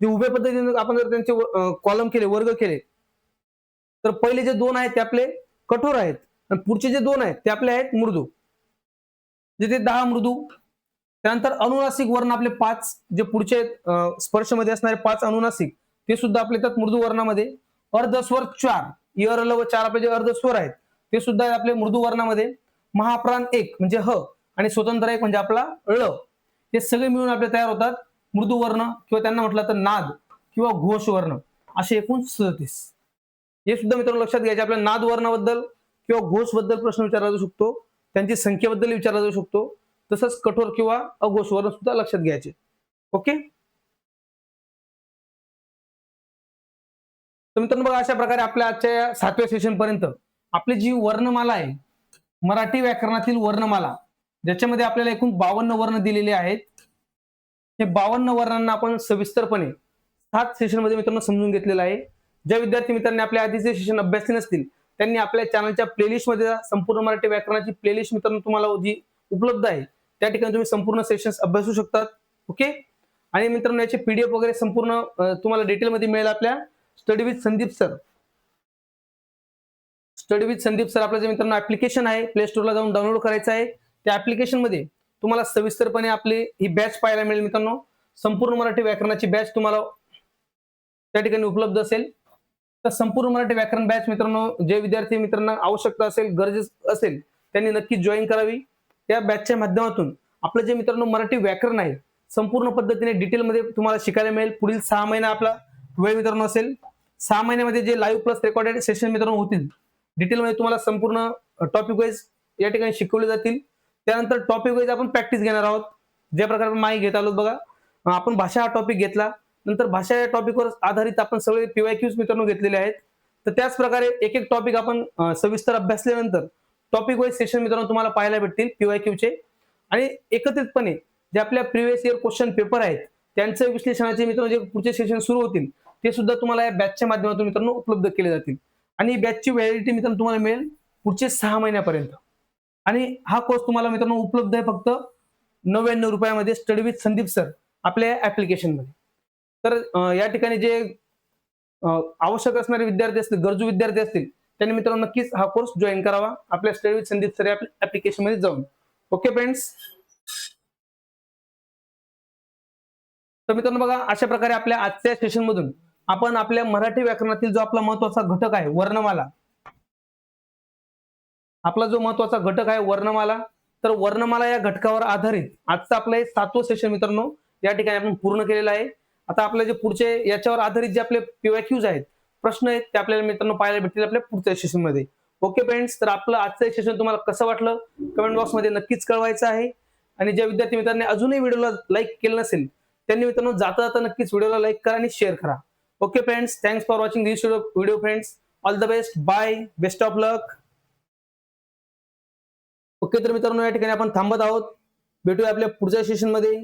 जे उभ्या पद्धतीने आपण जर त्यांचे कॉलम केले, वर्ग केले तर पहिले जे 2 आहेत ते आपले कठोर आहेत आणि पुढचे जे 2 आहेत ते आपले आहेत मृदू. जे ते 10 मृदू. त्यानंतर अनुनासिक वर्ण आपले 5 जे पुढचे स्पर्शमध्ये असणारे 5 अनुनासिक ते सुद्धा आपले येतात मृदू वर्णामध्ये. अर्धस्वर 4 य ल व 4 आपले जे अर्धस्वर आहेत ते सुद्धा आपले मृदू वर्णामध्ये. महाप्राण 1 म्हणजे ह आणि स्वतंत्र 1 म्हणजे आपला ळ. हे सगळे मिळून आपले तयार होतात मृदू वर्ण किंवा त्यांना म्हटलं तर नाद किंवा घोष वर्ण. असे एकूण 37. हे सुद्धा मित्रांनो लक्षात घ्यायचे. आपल्या नाद वर्णाबद्दल किंवा घोष बद्दल प्रश्न विचारला जाऊ शकतो, त्यांची संख्येबद्दल विचारला जाऊ शकतो. तसंच कठोर किंवा अघोष वर्ण सुद्धा लक्षात घ्यायचे. ओके. तर मित्रांनो बघा अशा प्रकारे आपल्या आजच्या 7व्या सेशन पर्यंत आपली जी वर्णमाला आहे मराठी व्याकरणातील वर्णमाला ज्याच्यामध्ये आपल्याला एकूण 52 वर्ण दिलेले आहेत. हे 52 वर्णांना आपण सविस्तरपणे 7 सेशन मध्ये मित्रांनो समजून घेतलेलं आहे. ज्या विद्यार्थी मित्रांनी आपल्या आधीचे सेशन अभ्यासले नसतील त्यांनी आपल्या चॅनलच्या प्लेलिस्ट मध्ये संपूर्ण मराठी व्याकरणाची प्लेलिस्ट मित्रांनो तुम्हाला जी उपलब्ध आहे त्या ठिकाणी तुम्ही संपूर्ण सेशन्स अभ्यासू शकतात. ओके. आणि मित्रांनो याचे पीडीएफ वगैरे संपूर्ण तुम्हाला डिटेल मध्ये मिळेल आपल्या study with Sandeep sir. Study with Sandeep sir आपलं जे मित्रांनो ऍप्लिकेशन आहे प्ले स्टोरला जाऊन डाउनलोड करायचं आहे. त्या ऍप्लिकेशन मध्ये तुम्हाला सविस्तरपणे आपली ही बॅच पाहायला मिळेल मित्रांनो. संपूर्ण मराठी व्याकरणाची बॅच तुम्हाला त्या ठिकाणी उपलब्ध असेल. तर संपूर्ण मराठी व्याकरण बॅच मित्रांनो जे विद्यार्थी मित्रांना आवश्यकता असेल, गरजेचं असेल त्यांनी नक्की जॉईन करावी. त्या बॅचच्या माध्यमातून आपलं जे मित्रांनो मराठी व्याकरण आहे संपूर्ण पद्धतीने डिटेलमध्ये तुम्हाला शिकायला मिळेल. पुढील 6 महिना आपला वेळ मित्रांनो असेल. 6 महिन्यामध्ये जे लाईव्ह प्लस रेकॉर्डेड सेशन मित्रांनो होतील, डिटेलमध्ये तुम्हाला संपूर्ण टॉपिक वाईज या ठिकाणी शिकवले जातील. त्यानंतर टॉपिक वाईज आपण प्रॅक्टिस घेणार आहोत. ज्या प्रकारे आपण माहिती घेत आलो बघा, आपण भाषा हा टॉपिक घेतला, नंतर भाषा या टॉपिकवर आधारित आपण सगळे PYQs मित्रांनो घेतलेले आहेत. तर त्याच प्रकारे एक एक टॉपिक आपण सविस्तर अभ्यासल्यानंतर टॉपिक वाईज सेशन मित्रांनो तुम्हाला पाहायला भेटतील PYQचे. आणि एकत्रितपणे जे आपल्या प्रिव्हियस इयर क्वेश्चन पेपर आहेत त्यांचं विश्लेषणाचे मित्रांनो जे पुढचे सेशन सुरू होतील ते सुद्धा तुम्हाला या बॅचच्या माध्यमातून मित्रांनो उपलब्ध केले जातील. आणि बॅचची व्हॅलिडिटी मित्रांनो तुम्हाला मिळेल पुढचे 6 महिन्यापर्यंत. आणि हा कोर्स तुम्हाला मित्रांनो उपलब्ध आहे फक्त 99 रुपयामध्ये स्टडी विथ संदीप सर आपल्या ऍप्लिकेशन मध्ये. तर या ठिकाणी जे आवश्यक असणारे विद्यार्थी असतील, गरजू विद्यार्थी असतील, त्यांनी मित्रांनो नक्कीच हा कोर्स जॉईन करावा आपल्या स्टडी विथ संदीप सर या ऍप्लिकेशन मध्ये जाऊन. Okay friends. तर मित्रांनो बघा, अशा प्रकारे आपल्या आजच्या सेशन मधून आपण आपल्या मराठी व्याकरणातील जो आपला महत्वाचा घटक आहे वर्णमाला, आपला जो महत्वाचा घटक आहे वर्णमाला, तर वर्णमाला या घटकावर आधारित आजचं आपलं हे 7वं सेशन मित्रांनो या ठिकाणी आपण पूर्ण केलेलं आहे. आता आपले जे पुढचे याच्यावर आधारित जे आपले PYQs आहेत, प्रश्न आहेत, ते आपल्याला मित्रांनो पाहायला भेटतील आपल्या पुढच्या सेशन मध्ये. Okay friends. तर आपलं आजचं सेशन तुम्हाला कसं वाटलं कमेंट बॉक्स मध्ये नक्कीच कळवायचं आहे. आणि ज्या विद्यार्थी मित्रांनी अजूनही व्हिडिओला लाईक केलं नसेल त्यांनी मित्रांनो जाता जाता नक्कीच व्हिडिओला लाईक करा आणि शेअर करा. Okay friends. Thanks for watching this video friends. All the best. Bye. Best of luck. Okay. तर मित्रांनो या ठिकाणी आपण थांबत आहोत. भेटूया आपल्या पुढच्या सेशन मध्ये.